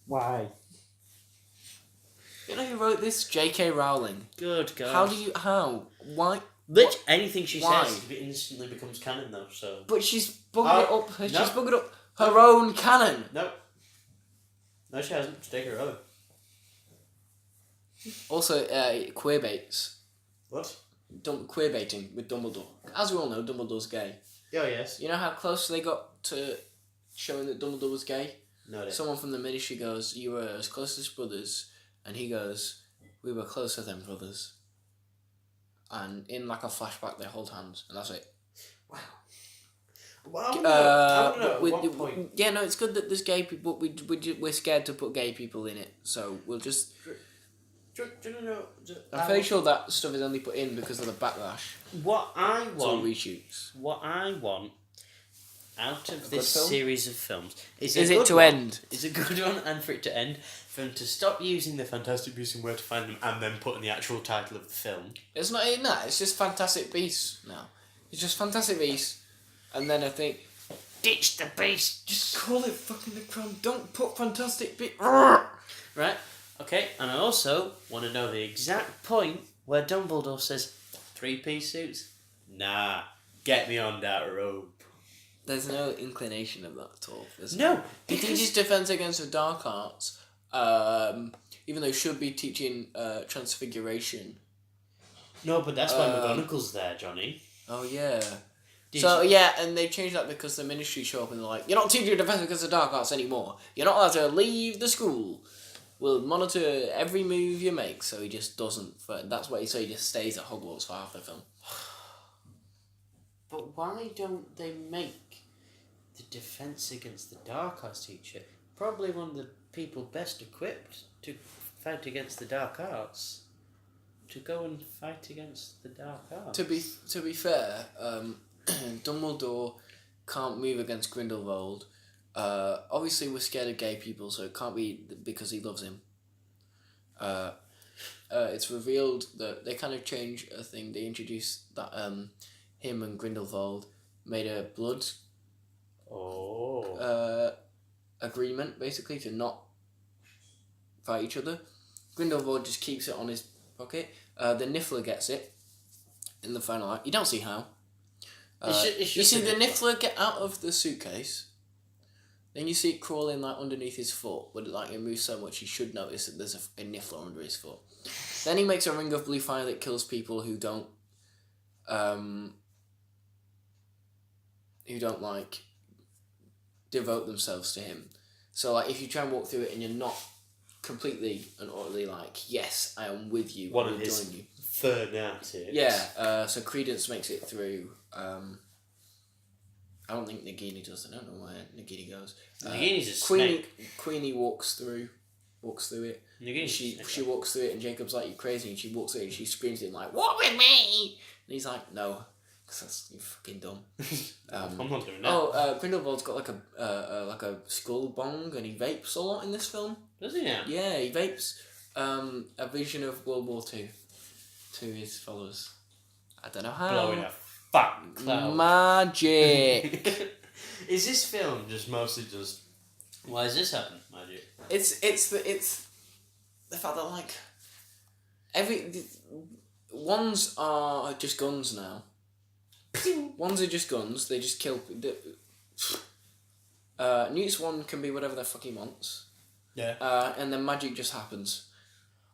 Why? You know who wrote this? J.K. Rowling. Good God. How? Why? Anything she Why? says instantly becomes canon, though. So. But she's buggered it up. She's buggered up her own canon. No, she hasn't. Just take her over. Also, queerbaits. What? Queerbaiting with Dumbledore. As we all know, Dumbledore's gay. Oh, yes. You know how close they got to showing that Dumbledore was gay? No, idea. Someone from the ministry goes, "You were as close as brothers," and he goes, "We were closer than brothers." And in like a flashback, they hold hands, and that's it. Wow. Well, I don't know at what point. Yeah, no, it's good that there's gay people, but we're scared to put gay people in it, so we'll just... I'm fairly sure that stuff is only put in because of the backlash. What I want... It's all reshoots. What I want out of this series of films... Is it to end? Is a good one, and for it to end, for them to stop using the Fantastic Beasts and Where to Find Them, and then put in the actual title of the film. It's not in that, it's just Fantastic Beasts now. It's just Fantastic Beasts, and then I think... Ditch the Beast! Just call it fucking the Crown. Don't put Fantastic Beasts... Right? Okay, and I also want to know the exact point where Dumbledore says, 3-piece suits? Nah, get me on that rope. There's no inclination of that at all. No. He teaches Defense Against the Dark Arts, even though he should be teaching Transfiguration. No, but that's why McGonagall's there, Jonny. Oh, yeah. Yeah, and they changed that because the ministry show up and they're like, "You're not teaching Defense Against the Dark Arts anymore. You're not allowed to leave the school. We'll monitor every move you make," so he just doesn't. That's why he just stays at Hogwarts for half the film. But why don't they make the Defense Against the Dark Arts teacher probably one of the people best equipped to fight against the dark arts? To go and fight against the dark arts. To be fair, Dumbledore can't move against Grindelwald. Obviously we're scared of gay people, so it can't be because he loves him. It's revealed that they kind of change a thing. They introduce that him and Grindelwald made a blood agreement, basically, to not fight each other. Grindelwald just keeps it on his pocket. The Niffler gets it in the final act. You don't see how. You see the Niffler get out of the suitcase. Then you see it crawling like underneath his foot, but it moves so much he should notice that there's a Niffler under his foot. Then he makes a ring of blue fire that kills people who don't like devote themselves to him. So like if you try and walk through it and you're not completely and utterly like, yes, I am with you. One of his fanatics. Yeah. So Credence makes it through. I don't think Nagini does. I don't know where Nagini goes. Nagini's a snake. Queenie walks through it. She walks through it, and Jacob's like, "You crazy?" And she walks through it, and she screams at him like, "Walk with me!" And he's like, "No, because that's you fucking dumb." I'm not doing that. Grindelwald's got like a skull bong, and he vapes a lot in this film. Does he now? Yeah, he vapes a vision of World War II to his followers. I don't know how. Blowing a fat cloud. Magic. Is this film just mostly just? Why does this happen? Magic. It's the fact that like ones are just guns now. Ones are just guns. They just kill. Newt's one can be whatever the fuck he wants. Yeah. And then magic just happens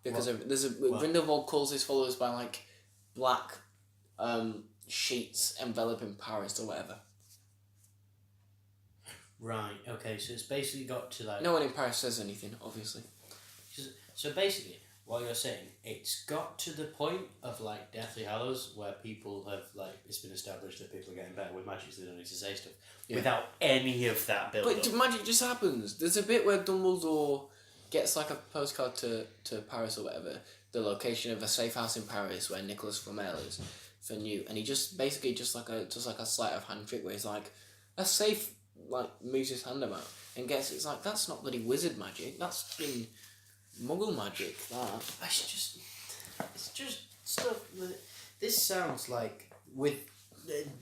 because Grindelwald calls his followers by like black sheets enveloping Paris or whatever. Right. Okay. So it's basically got to like. No one in Paris says anything, obviously. So basically, what you're saying, it's got to the point of like Deathly Hallows where people have like it's been established that people are getting better with magic, so they don't need to say stuff without any of that build. But magic just happens. There's a bit where Dumbledore gets like a postcard to Paris or whatever, the location of a safe house in Paris where Nicholas Flamel is for Newt, and he just basically just like a sleight of hand trick where he's like a safe, like moves his hand about and gets it's like that's not bloody wizard magic, that's been Muggle magic. It's just stuff. This sounds like with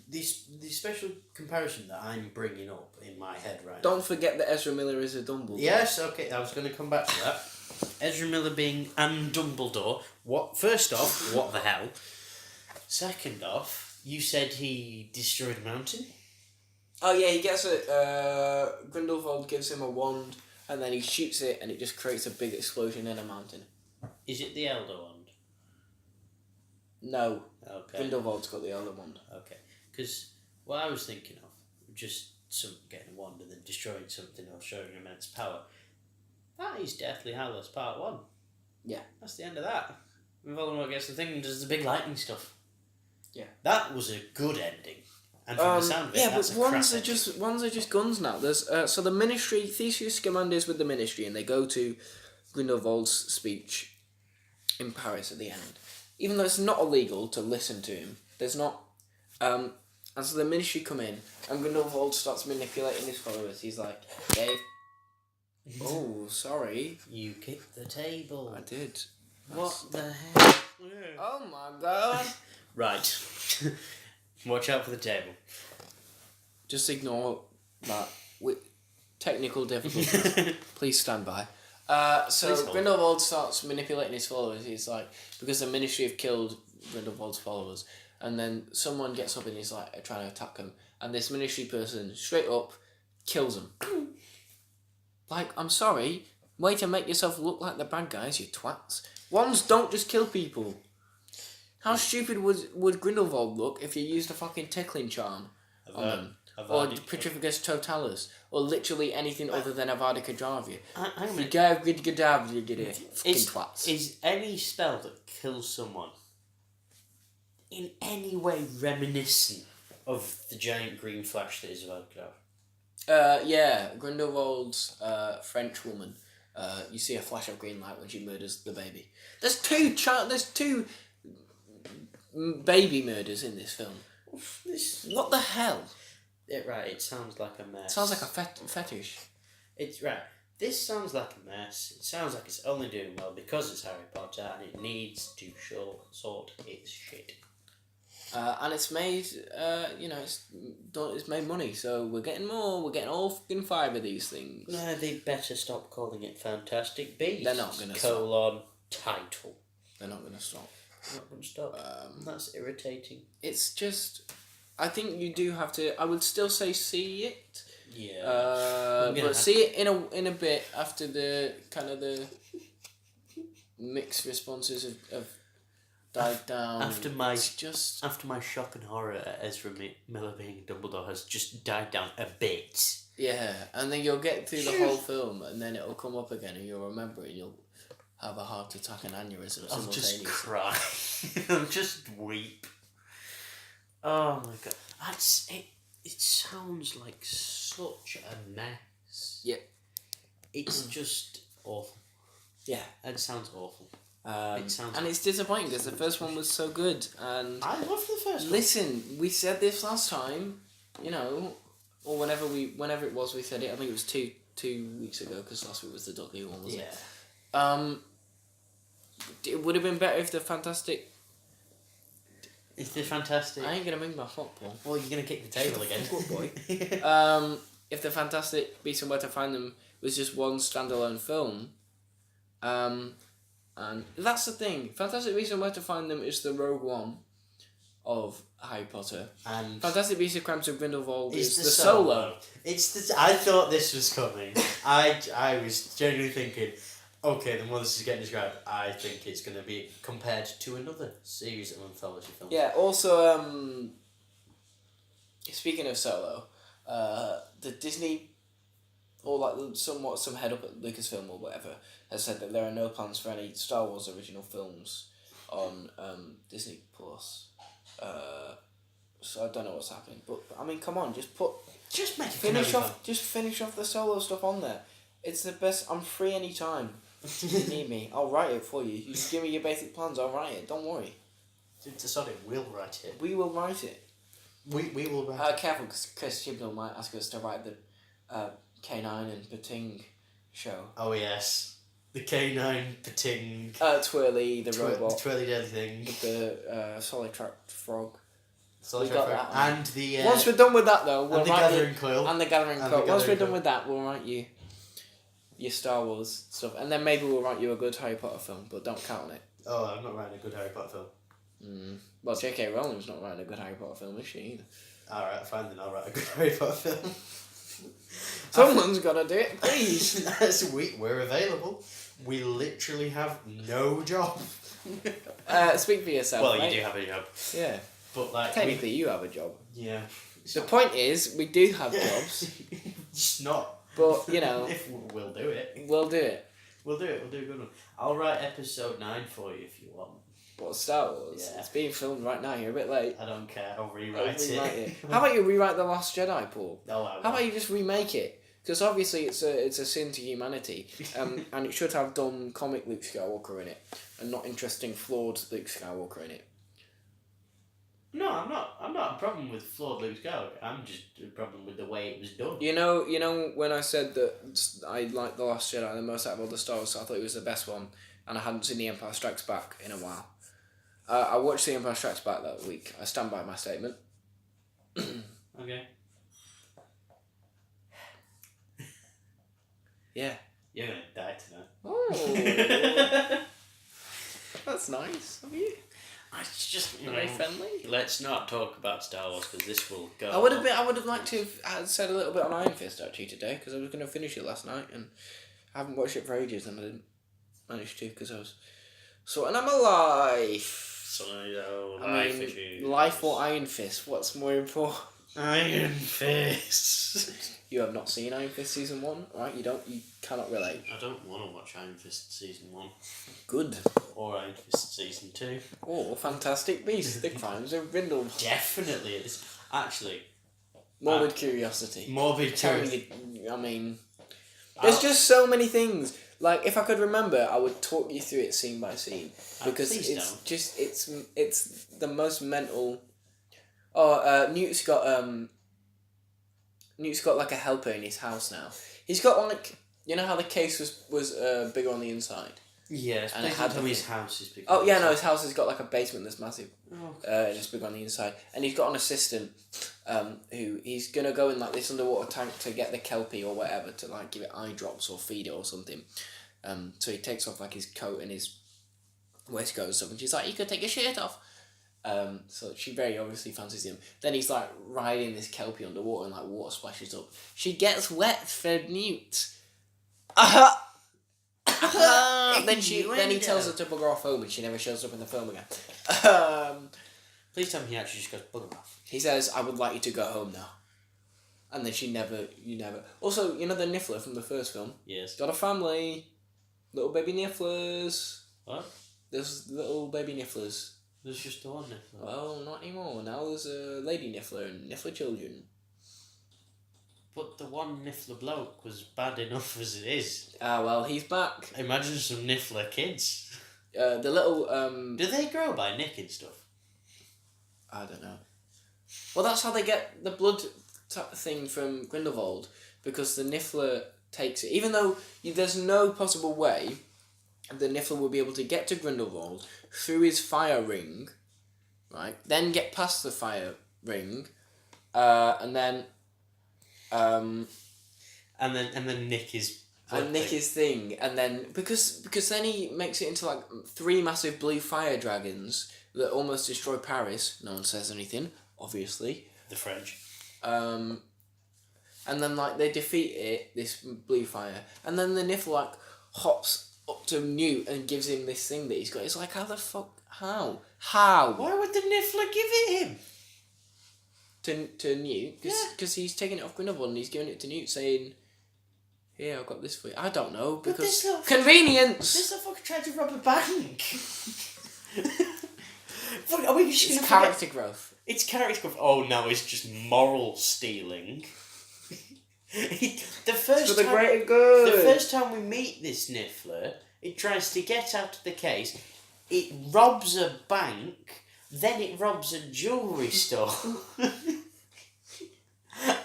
the special comparison that I'm bringing up in my head right now. Don't forget that Ezra Miller is a Dumbledore. Yes, okay, I was going to come back to that. Ezra Miller being and Dumbledore. First off, what the hell? Second off, you said he destroyed a mountain? Oh yeah, he gets Grindelwald gives him a wand, and then he shoots it, and it just creates a big explosion in a mountain. Is it the Elder Wand? No. Okay. Grindelwald's got the Elder Wand. Okay. Because what I was thinking of, just getting a wand and then destroying something or showing immense power, that is Deathly Hallows Part 1. Yeah. That's the end of that. Voldemort gets the thing and does the big lightning stuff. Yeah. That was a good ending. And from the sound of it, that's but ones are just guns now. There's so the Ministry, Theseus Scamander with the Ministry, and they go to Grindelwald's speech in Paris at the end. Even though it's not illegal to listen to him, there's not. And so the Ministry come in, and Grindelwald starts manipulating his followers. He's like, Dave. Oh, sorry. You kicked the table. I did. What the heck? Oh my god. Right. Watch out for the table. Just ignore that. With technical difficulties. Please stand by. So Grindelwald starts manipulating his followers. He's like, because the Ministry have killed Grindelwald's followers, and then someone gets up and he's like trying to attack him, and this Ministry person straight up kills him. Like, I'm sorry, way to make yourself look like the bad guys, you twats. Wands don't just kill people. How stupid would Grindelwald look if you used a fucking tickling charm on them? Or Petrificus Totalis, or literally anything other than Avada Kedavra. Fucking twats. Is any spell that kills someone in any way reminiscent of the giant green flash that is Avada Kedavra? Yeah, Grindelwald's French woman. You see a flash of green light when she murders the baby. There's two baby murders in this film. What the hell? It sounds like a mess. It sounds like a fetish. It's right. This sounds like a mess. It sounds like it's only doing well because it's Harry Potter and it needs to sort its shit. And it's made, it's made money, so we're getting more. We're getting all fucking 5 of these things. No, they better stop calling it Fantastic Beasts. They're not gonna title. They're not gonna stop. They're not gonna stop. That's irritating. It's just, I think you do have to. I would still say see it. Yeah. But see it in a bit after the kind of the mixed responses have died down. After my shock and horror at Ezra Miller being Dumbledore has just died down a bit. Yeah, and then you'll get through the whole film, and then it'll come up again, and you'll remember it, and you'll have a heart attack and aneurysm. I'll just cry. I'll just weep. Oh my god, that's it. It sounds like such a mess. Yep. It's just awful. Yeah. It sounds awful. It's disappointing because the first one was so good, and I loved the first one. Listen, we said this last time, or whenever it was we said it. I think it was two weeks ago because last week was the Dudley one, wasn't it? It would have been better if the Fantastic. Is the Fantastic? I ain't gonna bring my football. Well, you're gonna kick the table again, good boy. If the Fantastic Beasts and Where to Find Them was just one standalone film, and that's the thing. Fantastic Beasts and Where to Find Them is the Rogue One of Harry Potter, and Fantastic Beasts and Crimes of Grindelwald is the Solo. I thought this was coming. I was genuinely thinking, okay, the more this is getting described, I think it's going to be compared to another series of anthology films. Yeah. Also, speaking of Solo, the Disney, or like some head up at Lucasfilm or whatever, has said that there are no plans for any Star Wars original films on Disney Plus. So I don't know what's happening, but I mean, come on, just finish off the Solo stuff on there. It's the best. I'm free anytime. If you need me, I'll write it for you. You just give me your basic plans, I'll write it. Don't worry. We'll write it. We will write it. We will write it. Careful, because Chris Chibnall might ask us to write the K9 and Pating show. Oh yes, the K9 Pating. Twirly, the robot. Twirly deadly thing. With the solid tracked frog. We got that one. And the... Once we're done with that, though, we'll and the write Gathering Quill. And the Gathering And Quill. the Once we're Gathering done Quill. with that, we'll write you your Star Wars stuff. And then maybe we'll write you a good Harry Potter film, but don't count on it. Oh, I'm not writing a good Harry Potter film. Well, J.K. Rowling's not writing a good Harry Potter film, is she either? Alright, fine then, I'll write a good Harry Potter film. Someone's got to do it, please. We're available. We literally have no job. Speak for yourself, Well, mate. you do have a job. Yeah. But, like... Technically, you have a job. Yeah. The point is, we do have jobs. Just not. But, you know... If we'll do it. We'll do it. We'll do a good one. I'll write episode 9 for you if you want. What, Star Wars? Yeah. It's being filmed right now, you're a bit late. I don't care, I'll rewrite it. How about you rewrite The Last Jedi, Paul? No, I How won't. about you just remake it? Because obviously it's a sin to humanity, and it should have dumb comic Luke Skywalker in it, and not interesting flawed Luke Skywalker in it. No, I'm not a problem with flawed Luke Skywalker. I'm just a problem with the way it was done. You know when I said that I liked The Last Jedi the most out of all the Star Wars, so I thought it was the best one, and I hadn't seen The Empire Strikes Back in a while. I watched The Empire Strikes Back that week. I stand by my statement. Okay. Yeah. You're gonna die tonight. Oh, that's nice of you. It's just Very friendly. Let's not talk about Star Wars because this will go. I would have liked to have said a little bit on Iron Fist actually today because I was going to finish it last night and I haven't watched it for ages and I didn't manage to because I was sorting out my life. Life issues. Life or Iron Fist? What's more important? Iron Fist. You have not seen Iron Fist season 1, right? You cannot relate. I don't want to watch Iron Fist season 1. Good. Or Iron Fist season 2. Or Fantastic Beasts: The Crimes of Grindelwald. Definitely, it's actually Morbid curiosity. morbid. I mean, there's just so many things. Like, if I could remember, I would talk you through it scene by scene because please it's don't. just it's the most mental. Oh, Newt's got like a helper in his house now. He's got like, you know how the case was bigger on the inside. Yes, And and it had his house is big. Oh yeah, no, his house has got like a basement that's massive. Oh. Just big on the inside, and he's got an assistant, who he's gonna go in like this underwater tank to get the kelpie or whatever to like give it eye drops or feed it or something. So he takes off like his coat and his waistcoat and stuff, and she's like, "You could take your shirt off." So she very obviously fancies him. Then he's like riding this kelpie underwater and like water splashes up. She gets wet for Newt. Then he tells her to bugger off home and she never shows up in the film again. Please tell me he actually just goes bugger off. He says, "I would like you to go home now." And then you never. Also, you know the Niffler from the first film? Yes. Got a family. Little baby Nifflers. What? There's little baby Nifflers. There's just the one Niffler. Well, not anymore. Now there's a lady Niffler and Niffler children. But the one Niffler bloke was bad enough as it is. Ah, well, he's back. Imagine some Niffler kids. The little, Do they grow by nicking stuff? I don't know. Well, that's how they get the blood thing from Grindelwald, because the Niffler takes it. Even though there's no possible way the Niffler will be able to get to Grindelwald through his fire ring, right? Then get past the fire ring, and then nick his his thing, and then because then he makes it into like 3 massive blue fire dragons that almost destroy Paris. No one says anything, obviously. The French. And then like they defeat this blue fire, and then the Niffler like hops up to Newt and gives him this thing that he's got. It's like, how the fuck? How? Why would the Niffler give it him? To Newt? Because he's taking it off Grindelwald and he's giving it to Newt, saying, "Here, I've got this for you." I don't know, because convenience. This little fucker tried to rob a bank. Fuck, are we just It's character growth. It's character growth. Oh, now it's just moral stealing. The first For the greater good. The first time we meet this Niffler, it tries to get out of the case. It robs a bank, then it robs a jewellery store.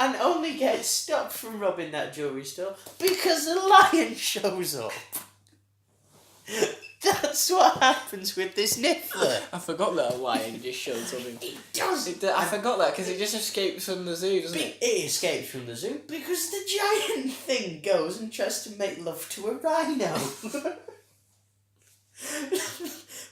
And only gets stopped from robbing that jewellery store because a lion shows up. The That's what happens with this Niffler. I forgot that lion just showed something. It does. I forgot that because it just escapes from the zoo, doesn't it? It escapes from the zoo because the giant thing goes and tries to make love to a rhino.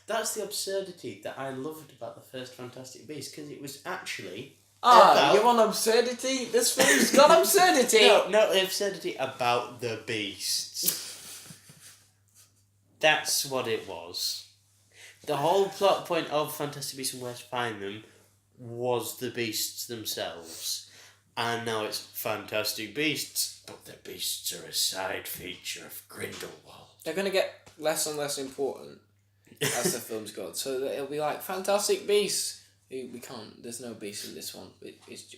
That's the absurdity that I loved about the first Fantastic Beasts, because it was actually... you want absurdity? This film's got absurdity! No, not the absurdity about the beasts. That's what it was. The whole plot point of Fantastic Beasts and Where to Find Them was the beasts themselves. And now it's Fantastic Beasts, but the beasts are a side feature of Grindelwald. They're going to get less and less important as the film's gone. So that it'll be like Fantastic Beasts. We can't. There's no beasts in this one.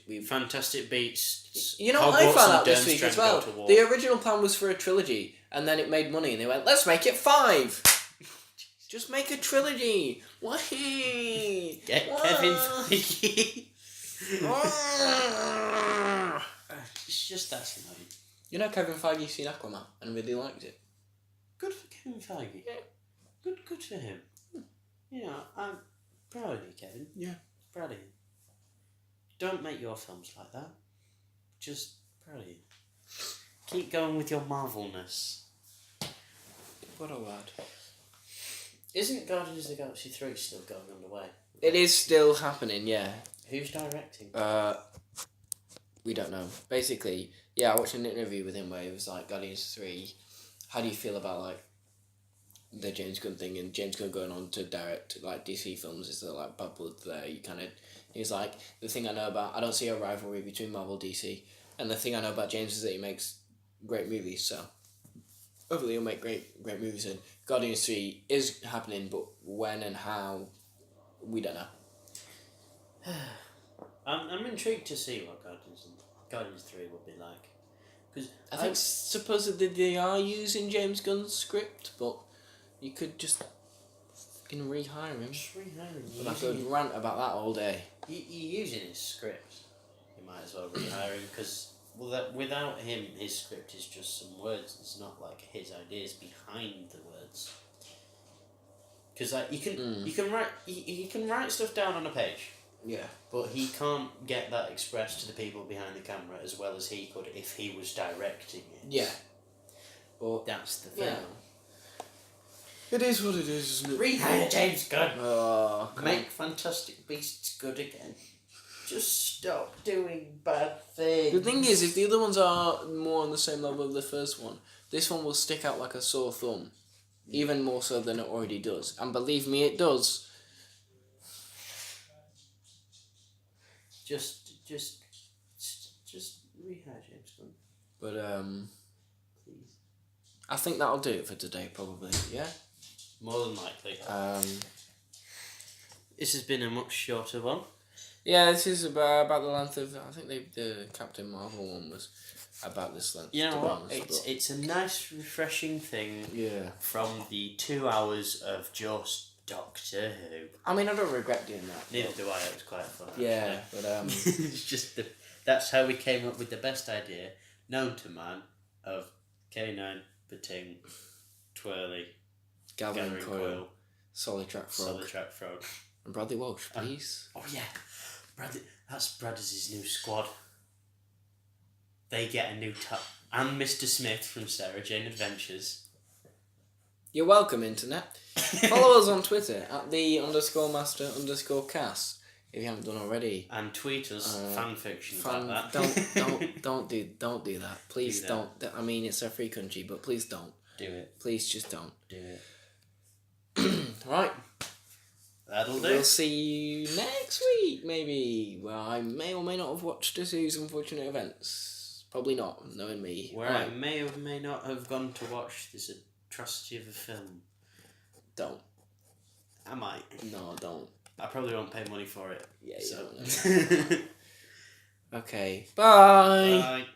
We've Fantastic Beasts. You know what I found out this week as well? The original plan was for a trilogy, and then it made money, and they went, let's make it 5. Just make a trilogy. Why? Get Kevin Feige. It's just that's annoying. You know Kevin Feige's seen Aquaman and really liked it. Good for Kevin Feige. Yeah. Good for him. You know, I'm proud of you, Kevin. Yeah. Proud of you. Don't make your films like that. Just proud of you. Keep going with your Marvelness. What a lad. Isn't Guardians of the Galaxy 3 still going underway? It is still happening, yeah. Who's directing? We don't know. Basically, yeah, I watched an interview with him where he was like, Guardians 3, how do you feel about, like, the James Gunn thing, and James Gunn going on to direct, like, DC films? Is there, like, bad blood there? He's like, the thing I know about, I don't see a rivalry between Marvel and DC, and the thing I know about James is that he makes great movies, so hopefully he'll make great movies, and Guardians 3 is happening, but when and how, we don't know. I'm intrigued to see what Guardians 3 will be like. Cause I think supposedly they are using James Gunn's script, but you could just fucking rehire him. Just rehire him. But I could rant about that all day. You're using his script. You might as well rehire him, because without him, his script is just some words. It's not like his ideas behind the words. Because like you can write stuff down on a page. Yeah. But he can't get that expressed to the people behind the camera as well as he could if he was directing it. Yeah. But that's the thing. Yeah. It is what it is, isn't it? Rehire James Gunn. Oh, Make Fantastic Beasts good again. Just stop doing bad things. The thing is, if the other ones are more on the same level of the first one, this one will stick out like a sore thumb. Even more so than it already does. And believe me, it does. Just rehire James Gunn. But, Please. I think that'll do it for today, probably, yeah? More than likely. This has been a much shorter one. Yeah, this is about the length of... I think the Captain Marvel one was about this length. You know what? It's a nice, refreshing thing. Yeah. From the 2 hours of just Doctor Who. I mean, I don't regret doing that. Neither do I. It was quite fun. Yeah, actually. but it's just that's how we came up with the best idea known to man of K9, Bating, Twirly, Gathering Coil, Solid Track Frog, and Bradley Walsh, please. Oh yeah, Bradley. That's Bradley's new squad. They get a new and Mr. Smith from Sarah Jane Adventures. You're welcome, Internet. Follow us on Twitter at @the_master_cast if you haven't done already. And tweet us fanfiction about that. Don't do that. Please don't. I mean, it's a free country, but please don't. Do it. Please just don't. Do it. Right. That'll do. We'll see you next week, maybe. Well, I may or may not have watched a series of Unfortunate Events. Probably not, knowing me. Where I may or may not have gone to watch this atrocity of a film. Don't. I might. No, don't. I probably won't pay money for it. Yeah, so. you don't know. Okay. Bye. Bye.